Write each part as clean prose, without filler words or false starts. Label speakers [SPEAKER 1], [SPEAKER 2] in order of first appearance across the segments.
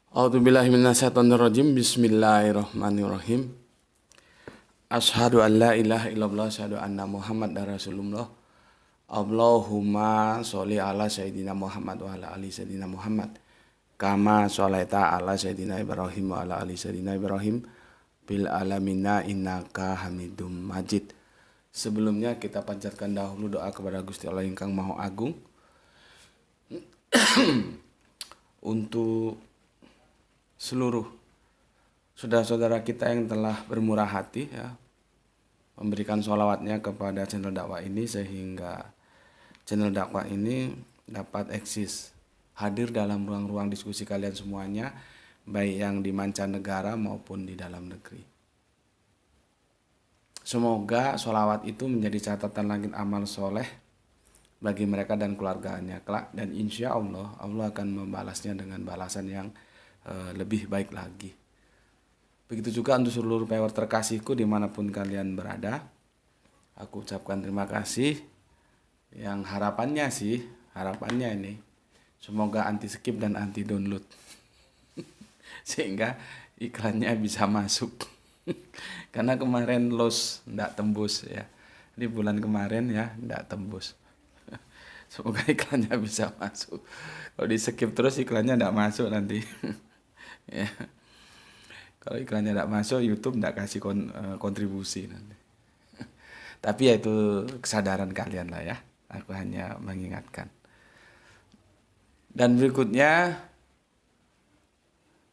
[SPEAKER 1] A'udzubillahi minasyaitonirrajim. Bismillahirrahmanirrahim. Asyhadu an la ilaha illallah, asyhadu anna Muhammad Rasulullah. Allahumma sholli ala sayyidina Muhammad wa ala ali sayyidina Muhammad. Kama sholaita ala sayyidina Ibrahim wa ala ali sayyidina Ibrahim bil alamina innaka Hamidum Majid. Sebelumnya kita panjatkan dahulu doa kepada Gusti Allah Ingkang Maha Agung untuk seluruh saudara-saudara kita yang telah bermurah hati ya, memberikan sholawatnya kepada channel dakwah ini sehingga channel dakwah ini dapat eksis, hadir dalam ruang-ruang diskusi kalian semuanya, baik yang di mancanegara maupun di dalam negeri. Semoga sholawat itu menjadi catatan langit amal soleh bagi mereka dan keluarganya kelak, dan insya Allah Allah akan membalasnya dengan balasan yang lebih baik lagi. Begitu juga untuk seluruh viewer terkasihku dimanapun kalian berada, aku ucapkan terima kasih. Yang harapannya ini semoga anti skip dan anti download sehingga iklannya bisa masuk. Karena kemarin loss, ndak tembus ya, di bulan kemarin ya ndak tembus. Semoga iklannya bisa masuk. Kalau di skip terus iklannya ndak masuk nanti. Ya. Kalau iklannya tidak masuk, YouTube tidak kasih kontribusi nanti. Tapi ya itu kesadaran kalian lah ya. Aku hanya mengingatkan. Dan berikutnya,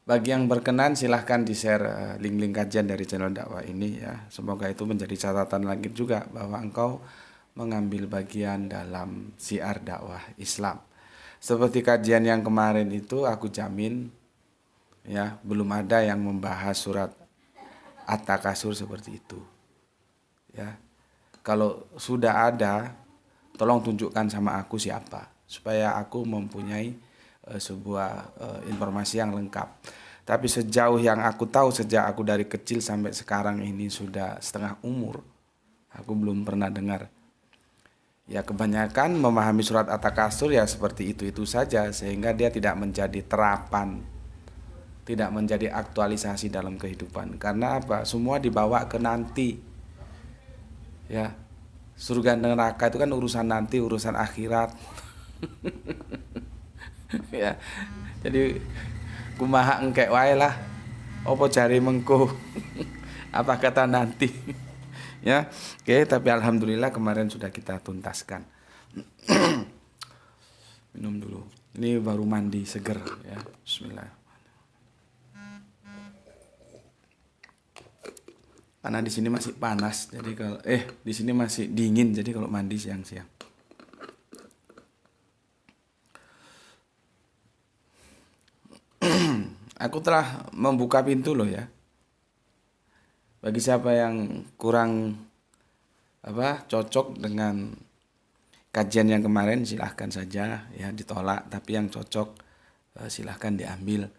[SPEAKER 1] bagi yang berkenan silahkan di-share link-link kajian dari channel dakwah ini ya. Semoga itu menjadi catatan langit juga bahwa engkau mengambil bagian dalam syiar dakwah Islam. Seperti kajian yang kemarin itu, aku jamin ya, belum ada yang membahas surat At-Takasur seperti itu. Ya. Kalau sudah ada, tolong tunjukkan sama aku siapa supaya aku mempunyai sebuah informasi yang lengkap. Tapi sejauh yang aku tahu, sejak aku dari kecil sampai sekarang ini sudah setengah umur, aku belum pernah dengar. Ya, kebanyakan memahami surat At-Takasur ya seperti itu saja, sehingga dia tidak menjadi terapan, tidak menjadi aktualisasi dalam kehidupan. Karena apa? Semua dibawa ke nanti. Ya. Surga dan neraka itu kan urusan nanti, urusan akhirat. Ya. Jadi kumaha engkek wae lah. Apa jari mengko? Apa kata nanti? Ya. Oke, tapi alhamdulillah kemarin sudah kita tuntaskan. Minum dulu. Ini baru mandi seger ya. Bismillah. Karena di sini masih panas, jadi kalau di sini masih dingin, jadi kalau mandi siang-siang. Aku telah membuka pintu loh ya. Bagi siapa yang kurang cocok dengan kajian yang kemarin, silahkan saja ya ditolak. Tapi yang cocok silahkan diambil.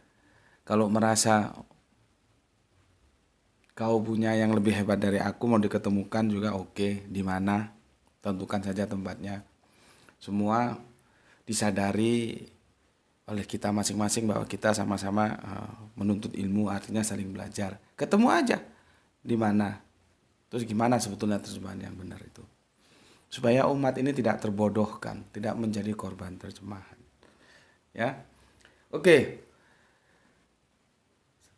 [SPEAKER 1] Kalau merasa kau punya yang lebih hebat dari aku, mau diketemukan juga oke. Di mana? Tentukan saja tempatnya. Semua disadari oleh kita masing-masing bahwa kita sama-sama menuntut ilmu, artinya saling belajar. Ketemu aja di mana. Terus gimana sebetulnya terjemahan yang benar itu. Supaya umat ini tidak terbodohkan, tidak menjadi korban terjemahan. Ya. Oke.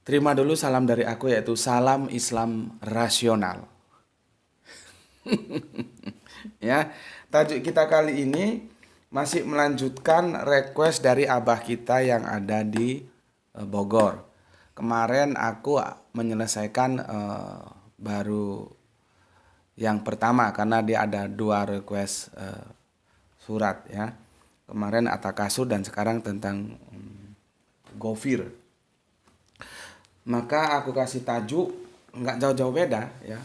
[SPEAKER 1] Terima dulu salam dari aku, yaitu salam Islam rasional. Ya, tajuk kita kali ini masih melanjutkan request dari abah kita yang ada di Bogor. Kemarin aku menyelesaikan baru yang pertama karena dia ada 2 request surat ya. Kemarin At-Takasur dan sekarang tentang Ghafir. Maka aku kasih tajuk nggak jauh-jauh beda ya.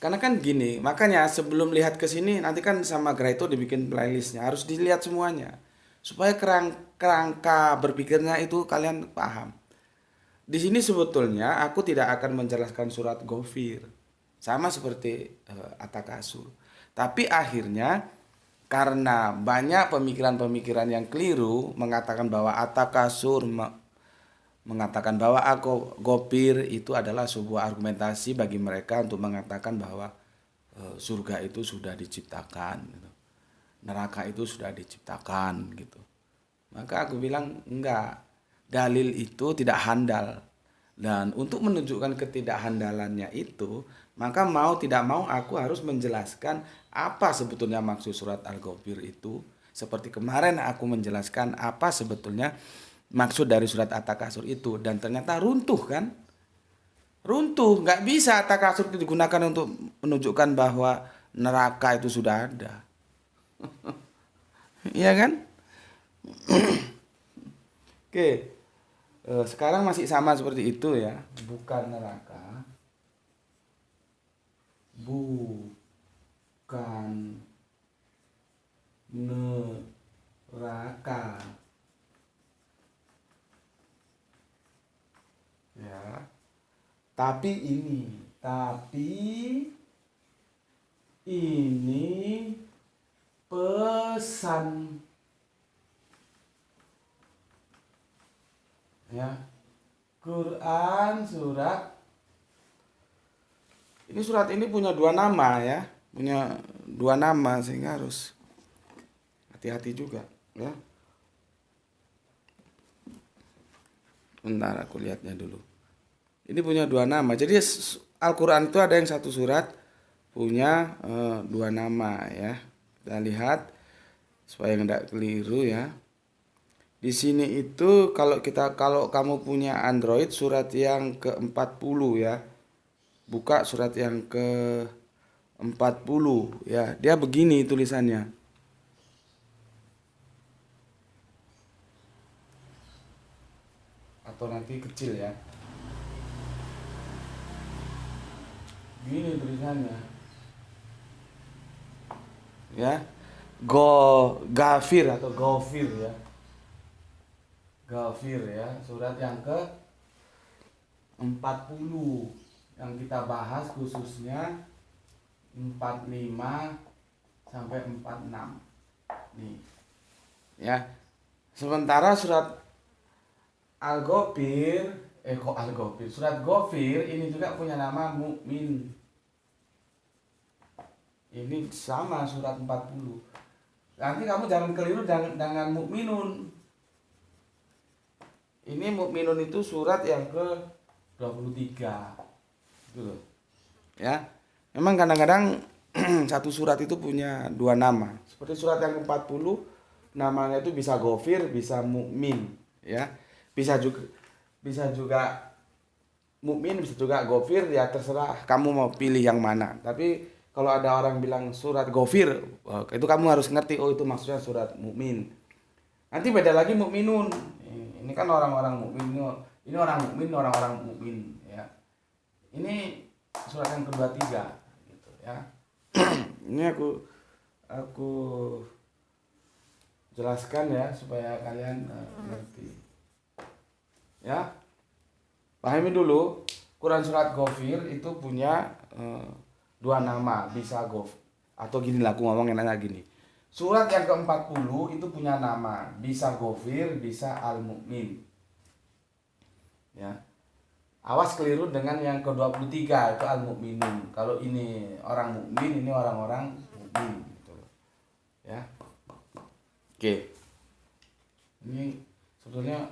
[SPEAKER 1] Karena kan gini, makanya sebelum lihat ke sini nanti kan sama Gra itu dibikin playlistnya, harus dilihat semuanya supaya kerangka berpikirnya itu kalian paham. Di sini sebetulnya aku tidak akan menjelaskan surat Ghafir sama seperti At-Takasur. Tapi akhirnya karena banyak pemikiran-pemikiran yang keliru mengatakan bahwa At-Takasur mengatakan bahwa aku gopir itu adalah sebuah argumentasi bagi mereka untuk mengatakan bahwa surga itu sudah diciptakan, gitu. Neraka itu sudah diciptakan, gitu. Maka aku bilang enggak, dalil itu tidak handal. Dan untuk menunjukkan ketidakhandalannya itu, maka mau tidak mau aku harus menjelaskan apa sebetulnya maksud surat Al-Ghafir itu. Seperti kemarin aku menjelaskan apa sebetulnya maksud dari surat At-Takasur itu. Dan ternyata runtuh kan? Runtuh, nggak bisa At-Takasur itu digunakan untuk menunjukkan bahwa neraka itu sudah ada. Iya kan? Oke. Sekarang masih sama seperti itu ya, bukan neraka, bukan neraka, ya. Tapi ini pesan. Ya, Quran surat ini punya dua nama ya, punya dua nama sehingga harus hati-hati juga ya. Bentar aku lihatnya dulu. Ini punya dua nama. Jadi Al-Quran itu ada yang satu surat punya dua nama ya. Kita lihat supaya tidak keliru ya. Di sini itu kalau kamu punya Android surat yang ke-40 ya. Buka surat yang ke-40 ya. Dia begini tulisannya. Atau nanti kecil ya. Begini tulisannya. Ya. Ghafir atau Ghafir ya. Ghafir ya, surat yang ke-40 yang kita bahas khususnya 45 sampai 46. Nih. Ya. Sementara surat Al-Ghafir, surat Ghafir ini juga punya nama Mukmin. Ini sama surat 40. Nanti kamu jangan keliru dengan Mukminun. Ini Mukminun itu surat yang ke-23. Gitu loh. Ya. Memang kadang-kadang satu surat itu punya dua nama. Seperti surat yang ke-40 namanya itu bisa Ghafir, bisa Mukmin, ya. Bisa juga Mukmin, bisa juga Ghafir, ya terserah kamu mau pilih yang mana. Tapi kalau ada orang bilang surat Ghafir, itu kamu harus ngerti, oh itu maksudnya surat Mukmin. Nanti beda lagi Mukminun. Ini kan orang-orang mukmin, ini orang mukmin ya. Ini surat yang ke-23 gitu ya. Ini aku jelaskan ya supaya kalian ngerti. Ya. Pahami dulu, Quran surat Ghafir itu punya dua nama, bisa Ghafir atau gini lah aku ngomong enaknya gini. Surat yang ke-40 itu punya nama, bisa Ghafir, bisa Al-Mu'min. Ya. Awas keliru dengan yang ke-23 itu Al-Mu'minun. Kalau ini orang mukmin, ini orang-orang mukmin gitu. Ya. Oke. Ini sebetulnya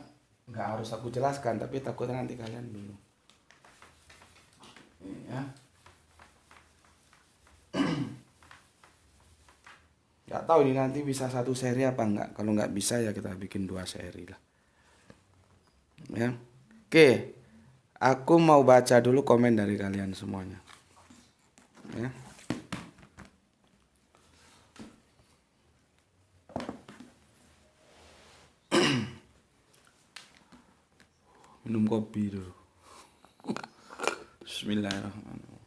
[SPEAKER 1] nggak harus aku jelaskan, tapi takutnya nanti kalian bingung. Ya. Nggak tahu ini nanti bisa satu seri apa enggak. Kalau nggak bisa ya kita bikin 2 seri lah. Ya. Oke. Aku mau baca dulu komen dari kalian semuanya. Ya. Minum kopi dulu. Bismillahirrahmanirrahim.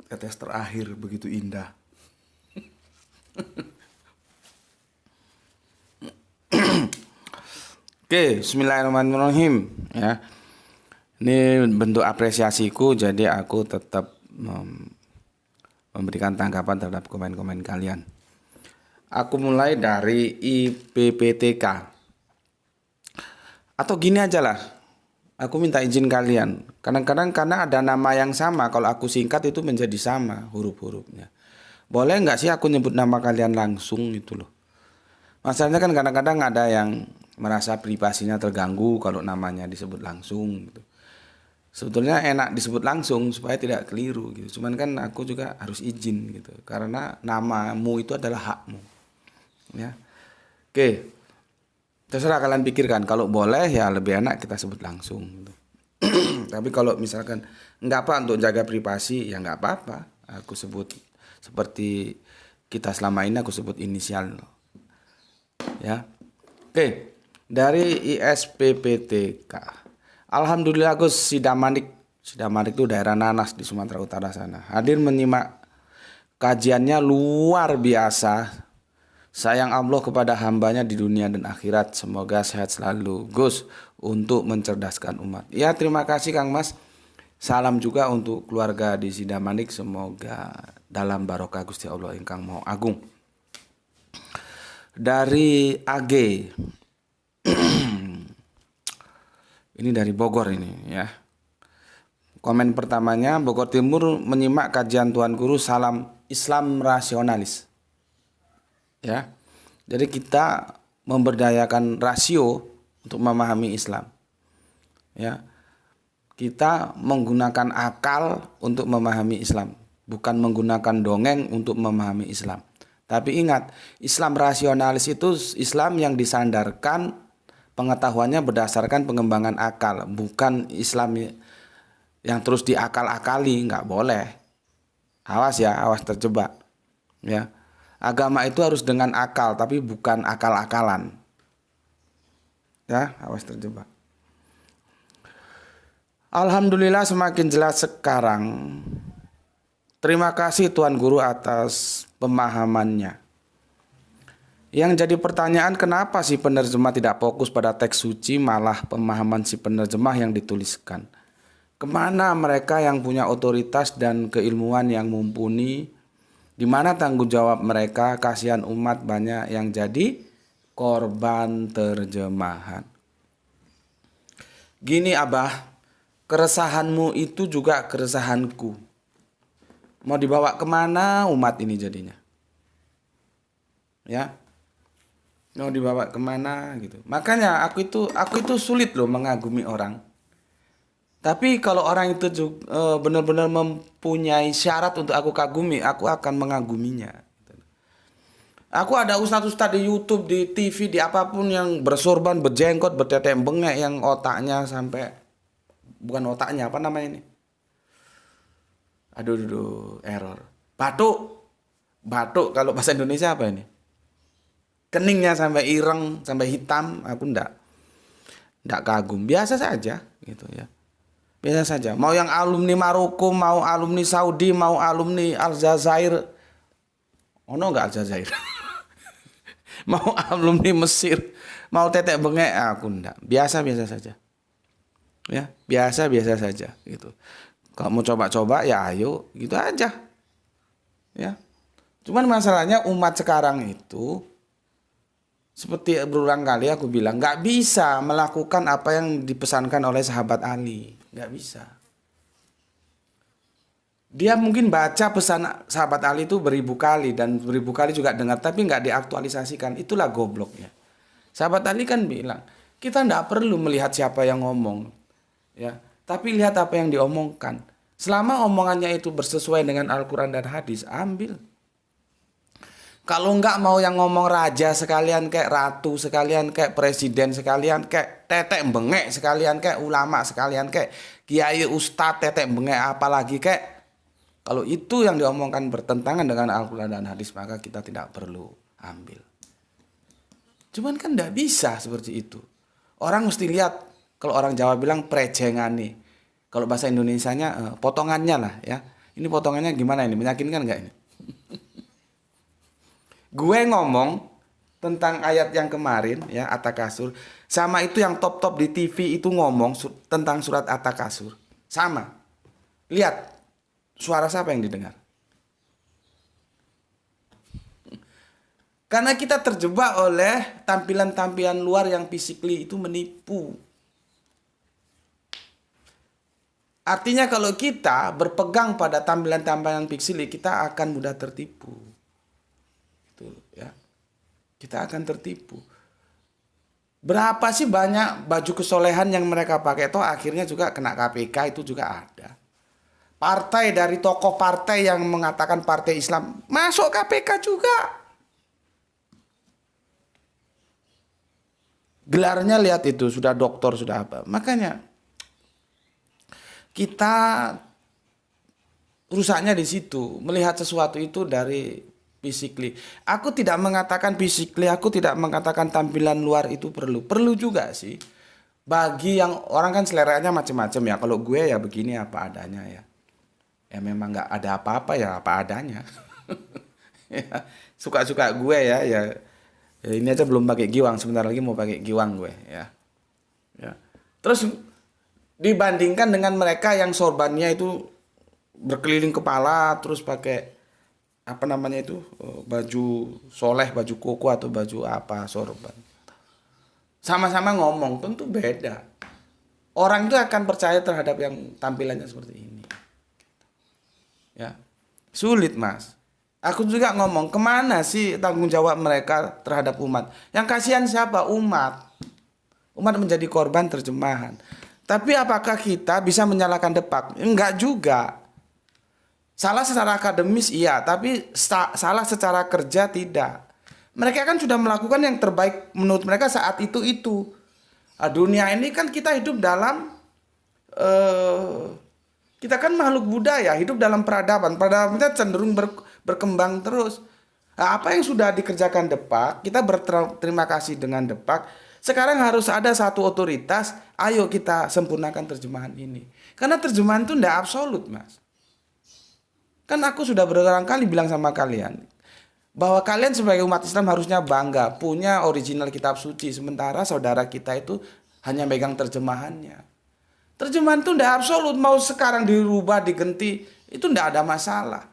[SPEAKER 1] Tetes terakhir begitu indah. Oke, bismillahirrahmanirrahim ya. Ini bentuk apresiasiku, jadi aku tetap memberikan tanggapan terhadap komen-komen kalian. Aku mulai dari IPPTK. Atau gini aja lah. Aku minta izin kalian. Kadang-kadang karena ada nama yang sama, kalau aku singkat itu menjadi sama huruf-hurufnya. Boleh nggak sih aku nyebut nama kalian langsung gitu loh. Masalahnya kan kadang-kadang ada yang merasa privasinya terganggu kalau namanya disebut langsung gitu. Sebetulnya enak disebut langsung supaya tidak keliru gitu. Cuman kan aku juga harus izin gitu. Karena namamu itu adalah hakmu. Ya. Oke. Terserah kalian pikirkan. Kalau boleh ya lebih enak kita sebut langsung gitu. Tapi kalau misalkan nggak apa untuk jaga privasi ya nggak apa-apa. Aku sebut seperti kita selama ini aku sebut inisial. Ya. Oke. Dari ISPPTK. Alhamdulillah Gus Sidamanik. Sidamanik itu daerah Nanas di Sumatera Utara sana. Hadir menyimak kajiannya luar biasa. Sayang Allah kepada hambanya di dunia dan akhirat. Semoga sehat selalu Gus untuk mencerdaskan umat. Ya terima kasih Kang Mas. Salam juga untuk keluarga di Sidamanik. Semoga dalam barokah Gusti Allah ingkang Maha Agung. Dari AG. Ini dari Bogor ini ya. Komen pertamanya, Bogor Timur menyimak kajian Tuan Guru, salam Islam rasionalis. Ya. Jadi kita memberdayakan rasio untuk memahami Islam. Ya. Kita menggunakan akal untuk memahami Islam, bukan menggunakan dongeng untuk memahami Islam. Tapi ingat, Islam rasionalis itu Islam yang disandarkan pengetahuannya berdasarkan pengembangan akal, bukan Islam yang terus diakal-akali, nggak boleh. Awas ya, awas terjebak. Ya, agama itu harus dengan akal, tapi bukan akal-akalan. Ya, awas terjebak. Alhamdulillah semakin jelas sekarang. Terima kasih Tuan Guru atas pemahamannya. Yang jadi pertanyaan, kenapa si penerjemah tidak fokus pada teks suci, malah pemahaman si penerjemah yang dituliskan? Kemana mereka yang punya otoritas dan keilmuan yang mumpuni? Di mana tanggung jawab mereka? Kasihan umat banyak yang jadi korban terjemahan. Gini Abah, keresahanmu itu juga keresahanku. Mau dibawa kemana umat ini jadinya? Ya. Mau dibawa kemana gitu. Makanya aku itu sulit loh mengagumi orang. Tapi kalau orang itu benar-benar mempunyai syarat untuk aku kagumi, aku akan mengaguminya. Aku ada ustadz-ustadz di YouTube, di TV, di apapun yang bersorban, berjenggot, bertetek bengek, yang otaknya sampai bukan otaknya apa namanya ini? Aduh, error. Batuk kalau bahasa Indonesia apa ini? Keningnya sampai ireng, sampai hitam, aku ndak kagum, biasa saja gitu ya. Biasa saja. Mau yang alumni Maroko, mau alumni Saudi, mau alumni Aljazair. Oh no, enggak Aljazair. Mau alumni Mesir, mau tetek bengek, aku ndak. Biasa-biasa saja. Ya, biasa-biasa saja gitu. Kalau mau coba-coba ya ayo, gitu aja. Ya. Cuman masalahnya umat sekarang itu seperti berulang kali aku bilang, nggak bisa melakukan apa yang dipesankan oleh sahabat Ali. Nggak bisa. Dia mungkin baca pesan sahabat Ali itu beribu kali dan beribu kali juga dengar, tapi nggak diaktualisasikan. Itulah gobloknya. Sahabat Ali kan bilang, kita nggak perlu melihat siapa yang ngomong, ya, tapi lihat apa yang diomongkan. Selama omongannya itu bersesuai dengan Al-Quran dan hadis, ambil. Kalau nggak mau yang ngomong raja sekalian, kayak ratu sekalian, kayak presiden sekalian, kayak tetek bengek sekalian, kayak ulama sekalian, kayak kiai ustadz tetek bengek, apalagi kayak kalau itu yang diomongkan bertentangan dengan Al-Quran dan hadis, maka kita tidak perlu ambil. Cuman kan nggak bisa seperti itu. Orang mesti lihat, kalau orang Jawa bilang prejengan nih. Kalau bahasa Indonesianya potongannya lah ya. Ini potongannya gimana ini? Meyakinkan nggak ini? Gue ngomong tentang ayat yang kemarin ya, At-Takasur, sama itu yang top-top di TV itu ngomong tentang surat At-Takasur. Sama. Lihat suara siapa yang didengar. Karena kita terjebak oleh tampilan-tampilan luar yang physically itu menipu. Artinya kalau kita berpegang pada tampilan-tampilan physically, kita akan mudah tertipu. Gitu ya. Kita akan tertipu. Berapa sih banyak baju kesolehan yang mereka pakai, toh akhirnya juga kena KPK, itu juga ada. Partai dari tokoh partai yang mengatakan partai Islam masuk KPK juga. Gelarnya lihat itu, sudah doktor, sudah apa. Makanya kita rusaknya di situ, melihat sesuatu itu dari physically. Aku tidak mengatakan physically, aku tidak mengatakan tampilan luar itu perlu juga sih. Bagi yang orang kan seleranya macam-macam ya. Kalau gue ya begini apa adanya ya. Ya memang nggak ada apa-apa ya apa adanya. Ya, suka-suka gue ya. Ini aja belum pakai giwang, sebentar lagi mau pakai giwang gue ya. Ya. Terus dibandingkan dengan mereka yang sorbannya itu berkeliling kepala, terus pakai apa namanya itu, baju soleh, baju koko atau baju apa, sorban. Sama-sama ngomong, tentu beda. Orang itu akan percaya terhadap yang tampilannya seperti ini. Ya, sulit mas. Aku juga ngomong, kemana sih tanggung jawab mereka terhadap umat? Yang kasihan siapa? Umat. Umat menjadi korban terjemahan. Tapi apakah kita bisa menyalahkan Depak? Enggak juga. Salah secara akademis iya, tapi salah secara kerja tidak. Mereka kan sudah melakukan yang terbaik menurut mereka saat itu. Nah, dunia ini kan kita hidup dalam kita kan makhluk budaya, hidup dalam peradaban. Peradaban kita cenderung berkembang terus. Nah, apa yang sudah dikerjakan Depak, kita berterima kasih dengan Depak. Sekarang harus ada satu otoritas, ayo kita sempurnakan terjemahan ini. Karena terjemahan itu tidak absolut, mas. Kan aku sudah berulang kali bilang sama kalian, bahwa kalian sebagai umat Islam harusnya bangga punya original kitab suci. Sementara saudara kita itu hanya megang terjemahannya. Terjemahan itu tidak absolut, mau sekarang dirubah, diganti, itu tidak ada masalah.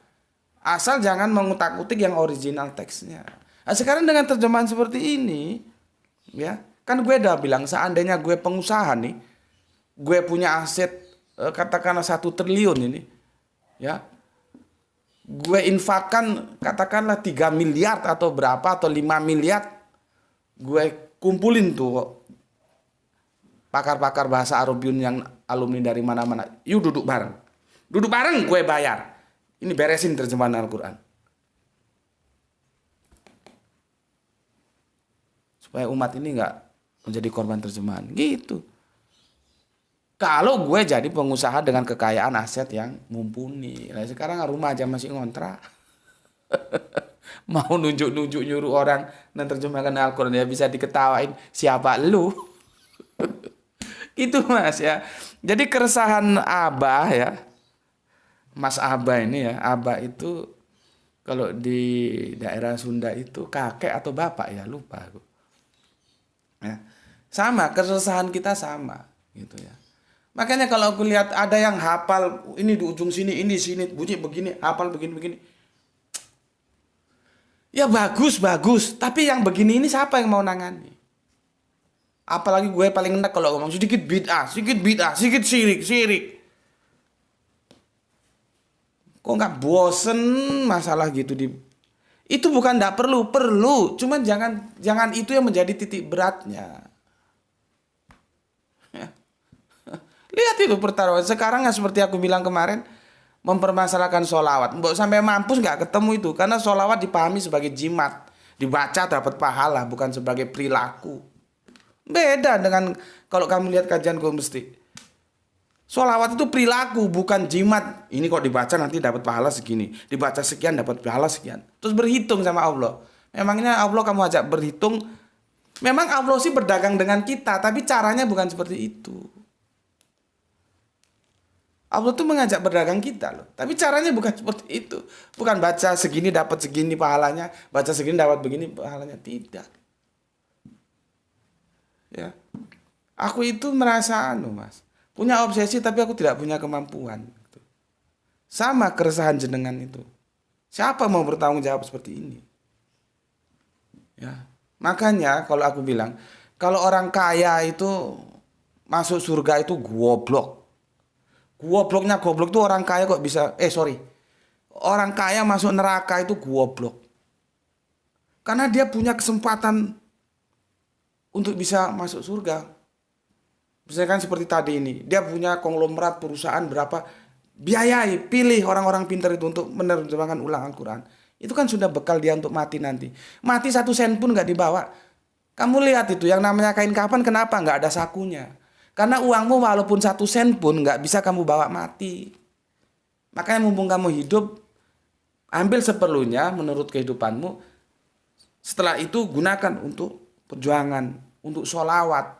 [SPEAKER 1] Asal jangan mengutak-utik yang original teksnya. Nah, sekarang dengan terjemahan seperti ini, ya. Kan gue udah bilang seandainya gue pengusaha nih, gue punya aset katakanlah 1 triliun ini, ya, gue infakkan katakanlah 3 miliar atau berapa atau 5 miliar, gue kumpulin tuh pakar-pakar bahasa Arabiun yang alumni dari mana-mana, yuk duduk bareng gue bayar, ini beresin terjemahan Al-Quran. Supaya umat ini nggak menjadi korban terjemahan gitu. Kalau gue jadi pengusaha dengan kekayaan aset yang mumpuni. Nah, sekarang rumah aja masih ngontrak. Mau nunjuk-nunjuk nyuruh orang dan terjemahkan Al-Quran, ya bisa diketawain, siapa lu? Itu mas ya. Jadi keresahan Abah ya, Mas Abah ini ya, Abah itu kalau di daerah Sunda itu kakek atau bapak ya, lupa aku. Ya. Sama, keresahan kita sama gitu ya. Makanya kalau aku lihat ada yang hafal ini di ujung sini, ini sini bunyi begini, hafal begini. Ya bagus, tapi yang begini ini siapa yang mau nangani? Apalagi gue paling enak kalau ngomong sedikit bid'ah, sedikit syirik. Kok nggak bosen masalah gitu di itu bukan nggak perlu, cuman jangan itu yang menjadi titik beratnya. Lihat itu pertaruhan. Sekarang seperti aku bilang kemarin, mempermasalahkan sholawat. Mbok sampai mampus nggak ketemu itu. Karena sholawat dipahami sebagai jimat. Dibaca dapat pahala, bukan sebagai perilaku. Beda dengan kalau kamu lihat kajianku mesti. Sholawat itu perilaku, bukan jimat. Ini kok dibaca nanti dapat pahala segini. Dibaca sekian dapat pahala sekian. Terus berhitung sama Allah. Memangnya Allah kamu ajak berhitung. Memang Allah sih berdagang dengan kita, tapi caranya bukan seperti itu. Allah tuh mengajak berdagang kita loh. Tapi caranya bukan seperti itu. Bukan baca segini dapat segini pahalanya, baca segini dapat begini pahalanya, tidak. Ya. Aku itu merasa mas, punya obsesi tapi aku tidak punya kemampuan. Sama keresahan jenengan itu. Siapa mau bertanggung jawab seperti ini? Ya. Makanya kalau aku bilang, kalau orang kaya itu masuk surga itu goblok. Gobloknya goblok tuh orang kaya kok bisa, sorry. Orang kaya masuk neraka itu goblok. Karena dia punya kesempatan untuk bisa masuk surga. Misalkan seperti tadi ini, dia punya konglomerat perusahaan berapa, biayai, pilih orang-orang pintar itu untuk menerjemahkan ulang Al-Quran. Itu kan sudah bekal dia untuk mati nanti. Mati 1 sen pun nggak dibawa. Kamu lihat itu, yang namanya kain kafan kenapa nggak ada sakunya? Karena uangmu walaupun 1 sen pun nggak bisa kamu bawa mati. Makanya mumpung kamu hidup, ambil seperlunya menurut kehidupanmu. Setelah itu gunakan untuk perjuangan, untuk sholawat.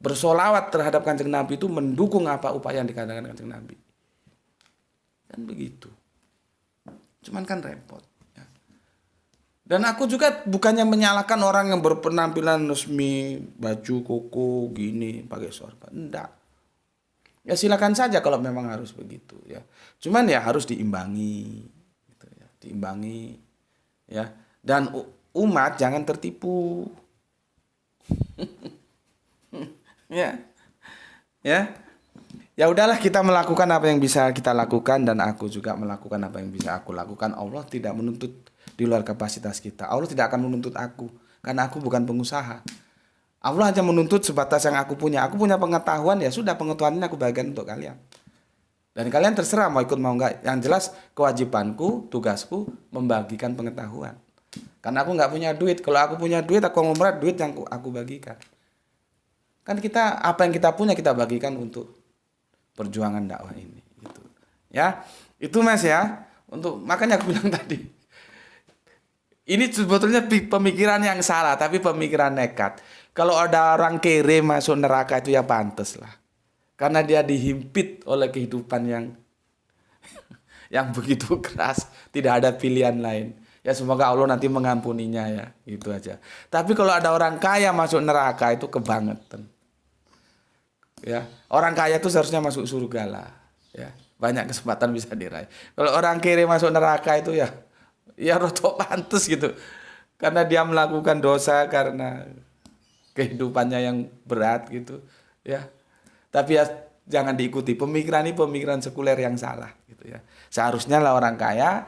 [SPEAKER 1] Bersolawat terhadap Kanjeng Nabi itu mendukung apa upaya yang dikatakan Kanjeng Nabi. Kan begitu. Cuman kan repot. Ya. Dan aku juga bukannya menyalahkan orang yang berpenampilan resmi, baju koko gini, pakai sorban. Enggak. Ya silakan saja kalau memang harus begitu. Ya. Cuman ya harus diimbangi. Gitu ya. Diimbangi. Ya. Dan umat jangan tertipu. Ya. Ya. Ya udahlah, kita melakukan apa yang bisa kita lakukan dan aku juga melakukan apa yang bisa aku lakukan. Allah tidak menuntut di luar kapasitas kita. Allah tidak akan menuntut aku karena aku bukan pengusaha. Allah hanya menuntut sebatas yang aku punya. Aku punya pengetahuan, ya sudah, pengetahuan ini aku bagikan untuk kalian. Dan kalian terserah mau ikut mau enggak. Yang jelas kewajibanku, tugasku membagikan pengetahuan. Karena aku nggak punya duit. Kalau aku punya duit, aku ngomong duit yang aku bagikan. Kan kita apa yang kita punya kita bagikan untuk perjuangan dakwah ini gitu. Ya. Itu Mas ya. Makanya aku bilang tadi. Ini sebetulnya pemikiran yang salah, tapi pemikiran nekat. Kalau ada orang kere masuk neraka itu ya pantas lah. Karena dia dihimpit oleh kehidupan yang begitu keras, tidak ada pilihan lain. Ya semoga Allah nanti mengampuninya ya, gitu aja. Tapi kalau ada orang kaya masuk neraka itu kebangetan. Ya, orang kaya itu seharusnya masuk surga lah. Ya, banyak kesempatan bisa diraih. Kalau orang kere masuk neraka itu ya rotok pantes gitu. Karena dia melakukan dosa karena kehidupannya yang berat gitu, ya. Tapi ya jangan diikuti pemikiran ini, pemikiran sekuler yang salah gitu ya. Seharusnya lah orang kaya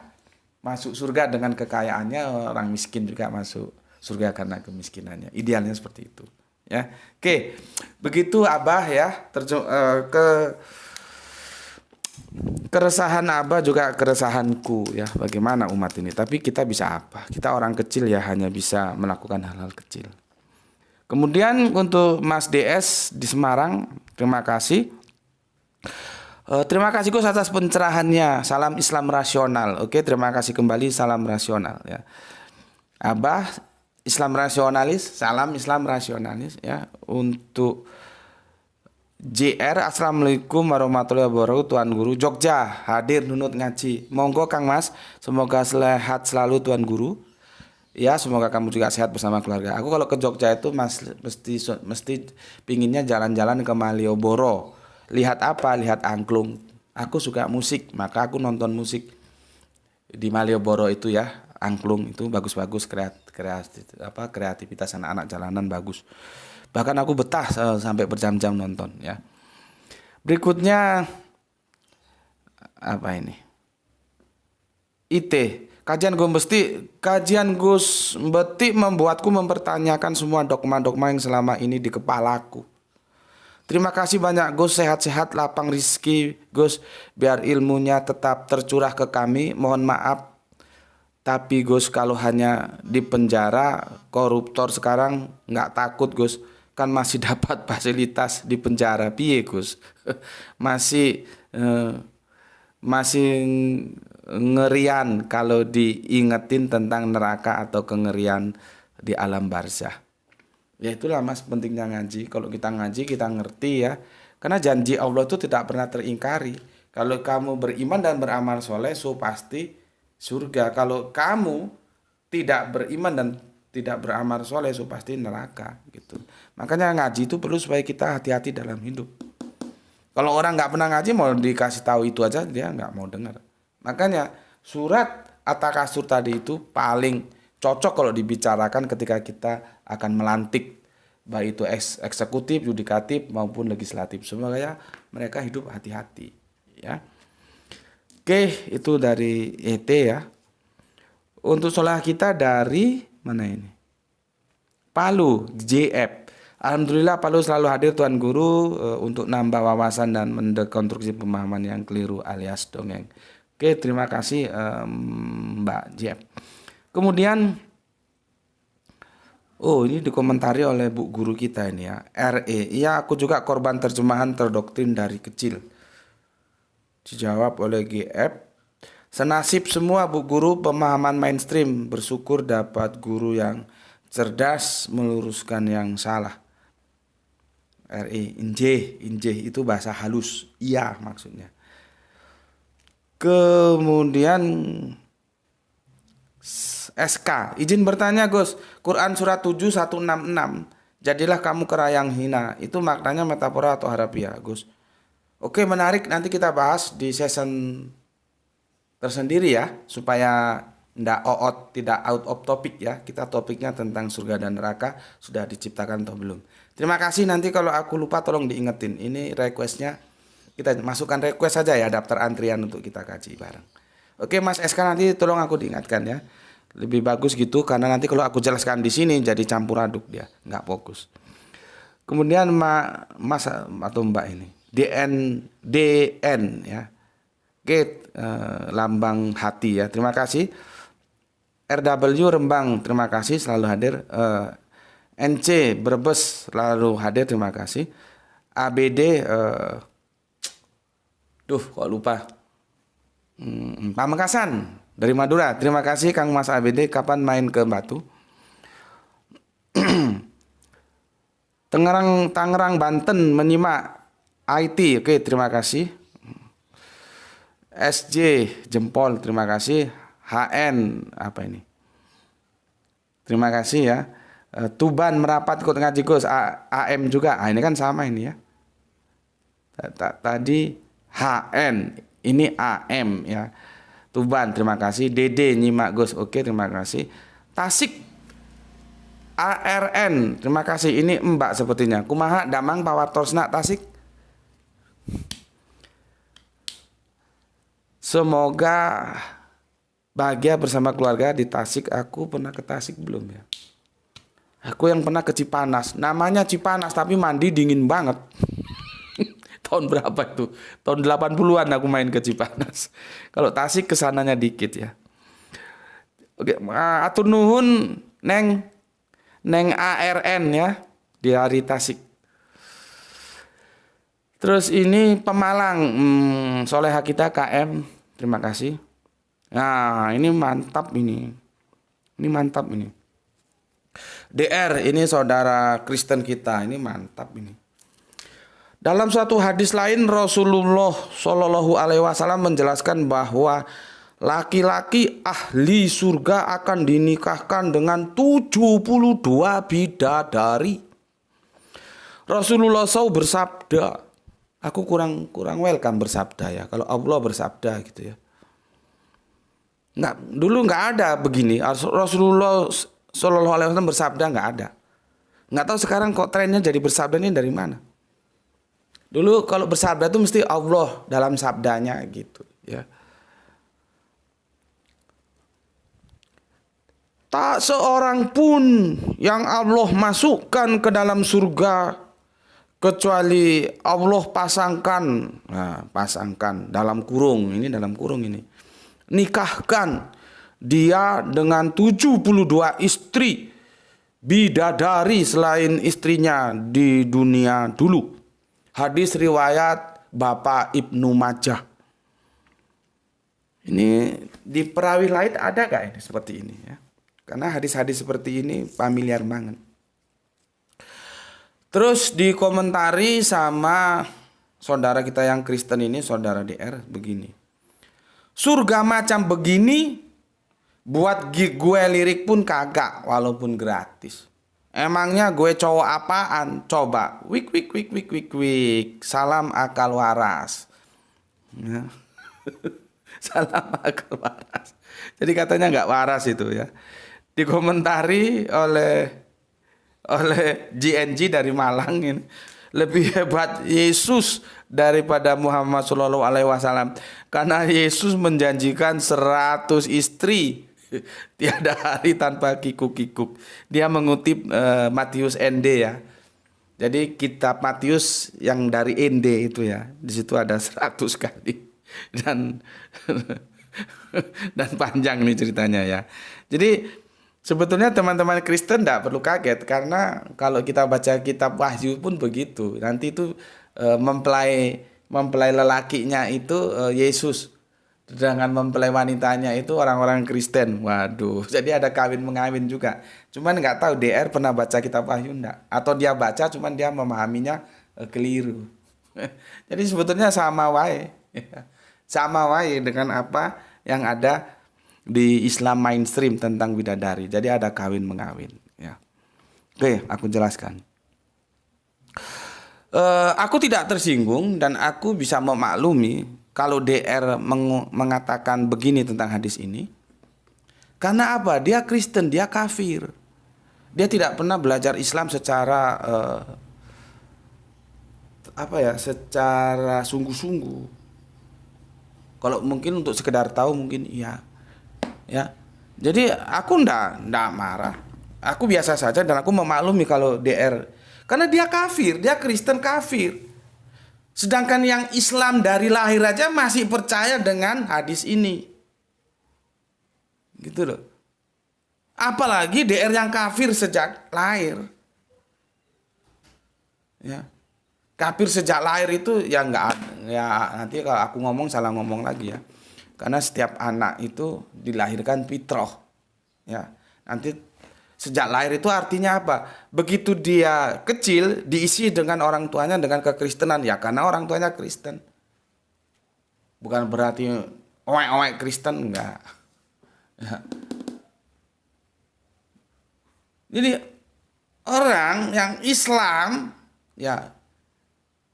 [SPEAKER 1] masuk surga dengan kekayaannya, orang miskin juga masuk surga karena kemiskinannya. Idealnya seperti itu. Ya, oke, begitu Abah ya, keresahan Abah juga keresahanku ya, bagaimana umat ini. Tapi kita bisa apa? Kita orang kecil ya, hanya bisa melakukan hal-hal kecil. Kemudian untuk Mas DS di Semarang, terima kasih. Terima kasih Gus atas pencerahannya. Salam Islam rasional. Oke, terima kasih kembali, salam rasional ya. Abah Islam rasionalis, salam Islam rasionalis ya. Untuk JR, assalamualaikum warahmatullahi wabarakatuh. Tuan Guru Jogja hadir nunut ngaji. Monggo Kang Mas, semoga sehat selalu Tuan Guru. Ya semoga kamu juga sehat bersama keluarga. Aku kalau ke Jogja itu Mas mesti pinginnya jalan-jalan ke Malioboro. Lihat apa? Lihat angklung. Aku suka musik, maka aku nonton musik di Malioboro itu ya. Angklung itu bagus-bagus, kreativitas anak-anak jalanan bagus. Bahkan aku betah sampai berjam-jam nonton ya. Berikutnya apa ini? IT. Kajian Gus Beti membuatku mempertanyakan semua dogma-dogma yang selama ini di kepalaku. Terima kasih banyak Gus, sehat-sehat, lapang rizki Gus, biar ilmunya tetap tercurah ke kami. Mohon maaf, tapi Gus kalau hanya di penjara, koruptor sekarang nggak takut Gus, kan masih dapat fasilitas di penjara. Piye Gus? masih ngerian kalau diingetin tentang neraka atau kengerian di alam barzah. Ya itulah Mas pentingnya ngaji. Kalau kita ngaji kita ngerti ya. Karena janji Allah itu tidak pernah teringkari. Kalau kamu beriman dan beramal soleh, so pasti surga. Kalau kamu tidak beriman dan tidak beramal soleh, so pasti neraka gitu. Makanya ngaji itu perlu supaya kita hati-hati dalam hidup. Kalau orang nggak pernah ngaji mau dikasih tahu itu aja dia nggak mau dengar. Makanya surat At-Takasur tadi itu paling cocok kalau dibicarakan ketika kita akan melantik, baik itu eksekutif, yudikatif maupun legislatif. Semoga mereka hidup hati-hati, ya. Oke, itu dari ET ya. Untuk sholah kita dari mana ini? Palu, JF. Alhamdulillah Palu selalu hadir Tuan Guru untuk nambah wawasan dan mendekonstruksi pemahaman yang keliru alias dongeng. Oke, terima kasih Mbak JF. Kemudian, ini dikomentari oleh Bu Guru kita ini ya, RE. Iya, aku juga korban terjemahan terdoktrin dari kecil. Dijawab oleh GF. Senasib semua Bu Guru pemahaman mainstream. Bersyukur dapat guru yang cerdas meluruskan yang salah. RE, injeh itu bahasa halus. Iya maksudnya. Kemudian SK, izin bertanya Gus, Quran surat 7 166. Jadilah kamu kera yang hina. Itu maknanya metafora atau harafiah, Gus? Oke, menarik, nanti kita bahas di season tersendiri ya, supaya tidak out of topic ya. Kita topiknya tentang surga dan neraka, sudah diciptakan atau belum. Terima kasih, nanti kalau aku lupa tolong diingetin. Ini requestnya, kita masukkan request saja ya, daftar antrian untuk kita kaji bareng. Oke Mas SK, nanti tolong aku diingatkan ya. Lebih bagus gitu, karena nanti kalau aku jelaskan di sini jadi campur aduk dia, nggak fokus. Kemudian Mas atau Mbak ini, DN ya. Oke, lambang hati ya, terima kasih. RW Rembang, terima kasih selalu hadir. NC Brebes selalu hadir, terima kasih. ABD kok lupa. Pamekasan dari Madura, terima kasih Kang Mas ABD. Kapan main ke Batu? Tangerang Banten menyimak IT, oke terima kasih. SJ jempol, terima kasih. HN apa ini? Terima kasih ya. Tuban merapat ikut ngaji Gus. AM juga. Ini kan sama ini ya. Tadi HN, ini AM ya. Tuban, terima kasih. DD nyimak Gus. Oke, terima kasih. Tasik ARN, terima kasih. Ini Mbak sepertinya. Kumaha Damang Pawatorsna Tasik. Semoga bahagia bersama keluarga di Tasik. Aku pernah ke Tasik belum ya? Aku yang pernah ke Cipanas. Namanya Cipanas tapi mandi dingin banget. Tahun berapa itu? Tahun 80-an aku main ke Cipanas. Kalau Tasik kesananya dikit ya. Oke, atur nuhun Neng ARN ya di hari Tasik. Terus ini Pemalang, Soleha kita KM, terima kasih. Nah, ini mantap ini. Ini mantap ini. DR, ini saudara Kristen kita, ini mantap ini. Dalam suatu hadis lain Rasulullah Shallallahu Alaihi Wasallam menjelaskan bahwa laki-laki ahli surga akan dinikahkan dengan 72 bidadari. Rasulullah SAW bersabda, aku kurang welcome bersabda ya. Kalau Allah bersabda gitu ya. Dulu nggak ada begini. Rasulullah Shallallahu Alaihi Wasallam bersabda nggak ada. Nggak tahu sekarang kok trennya jadi bersabda ini dari mana. Dulu kalau bersabda itu mesti Allah dalam sabdanya gitu ya. Tak seorang pun yang Allah masukkan ke dalam surga kecuali Allah pasangkan dalam kurung ini. Nikahkan dia dengan 72 istri bidadari selain istrinya di dunia dulu. Hadis riwayat Bapak Ibnu Majah. Ini di perawi lain ada gak ini seperti ini ya? Karena hadis-hadis seperti ini familiar banget. Terus dikomentari sama saudara kita yang Kristen ini, saudara DR, begini. Surga macam begini buat gue lirik pun kagak walaupun gratis. Emangnya gue cowok apaan? Coba. Wik. Salam akal waras. Ya. Salam akal waras. Jadi katanya nggak waras itu ya. dikomentari oleh GNG dari Malang ini. Lebih hebat Yesus daripada Muhammad Shallallahu Alaihi Wasallam, karena Yesus menjanjikan 100 istri tiada hari tanpa kikuk-kikuk. Dia mengutip Matius ND ya. Jadi kitab Matius yang dari ND itu ya, di situ ada 100 kali dan dan panjang nih ceritanya ya. Jadi sebetulnya teman-teman Kristen tidak perlu kaget, karena kalau kita baca kitab Wahyu pun begitu. Nanti itu mempelai lelakinya itu Yesus, sedangkan mempelai wanitanya itu orang-orang Kristen. Waduh, jadi ada kawin mengawin juga. Cuman nggak tahu DR pernah baca kitab Wahyu enggak, atau dia baca cuman dia memahaminya keliru. Jadi sebetulnya sama wae. Sama wae dengan apa yang ada di Islam mainstream tentang bidadari. Jadi ada kawin mengawin ya. Oke, aku jelaskan. Aku tidak tersinggung dan aku bisa memaklumi kalau DR mengatakan begini tentang hadis ini. Karena apa? Dia Kristen, dia kafir. Dia tidak pernah belajar Islam secara secara sungguh-sungguh. Kalau mungkin untuk sekedar tahu mungkin iya. Ya. Jadi aku ndak marah. Aku biasa saja dan aku memaklumi kalau DR, karena dia kafir, dia Kristen kafir. Sedangkan yang Islam dari lahir aja masih percaya dengan hadis ini. Gitu loh. Apalagi DR yang kafir sejak lahir. Ya. Kafir sejak lahir itu ya enggak ya, nanti kalau aku ngomong salah ngomong lagi ya. Karena setiap anak itu dilahirkan fitrah. Ya. Nanti sejak lahir itu artinya apa? Begitu dia kecil diisi dengan orang tuanya dengan kekristenan ya, karena orang tuanya Kristen. Bukan berarti owek-owek Kristen, enggak. Ya. Jadi orang yang Islam ya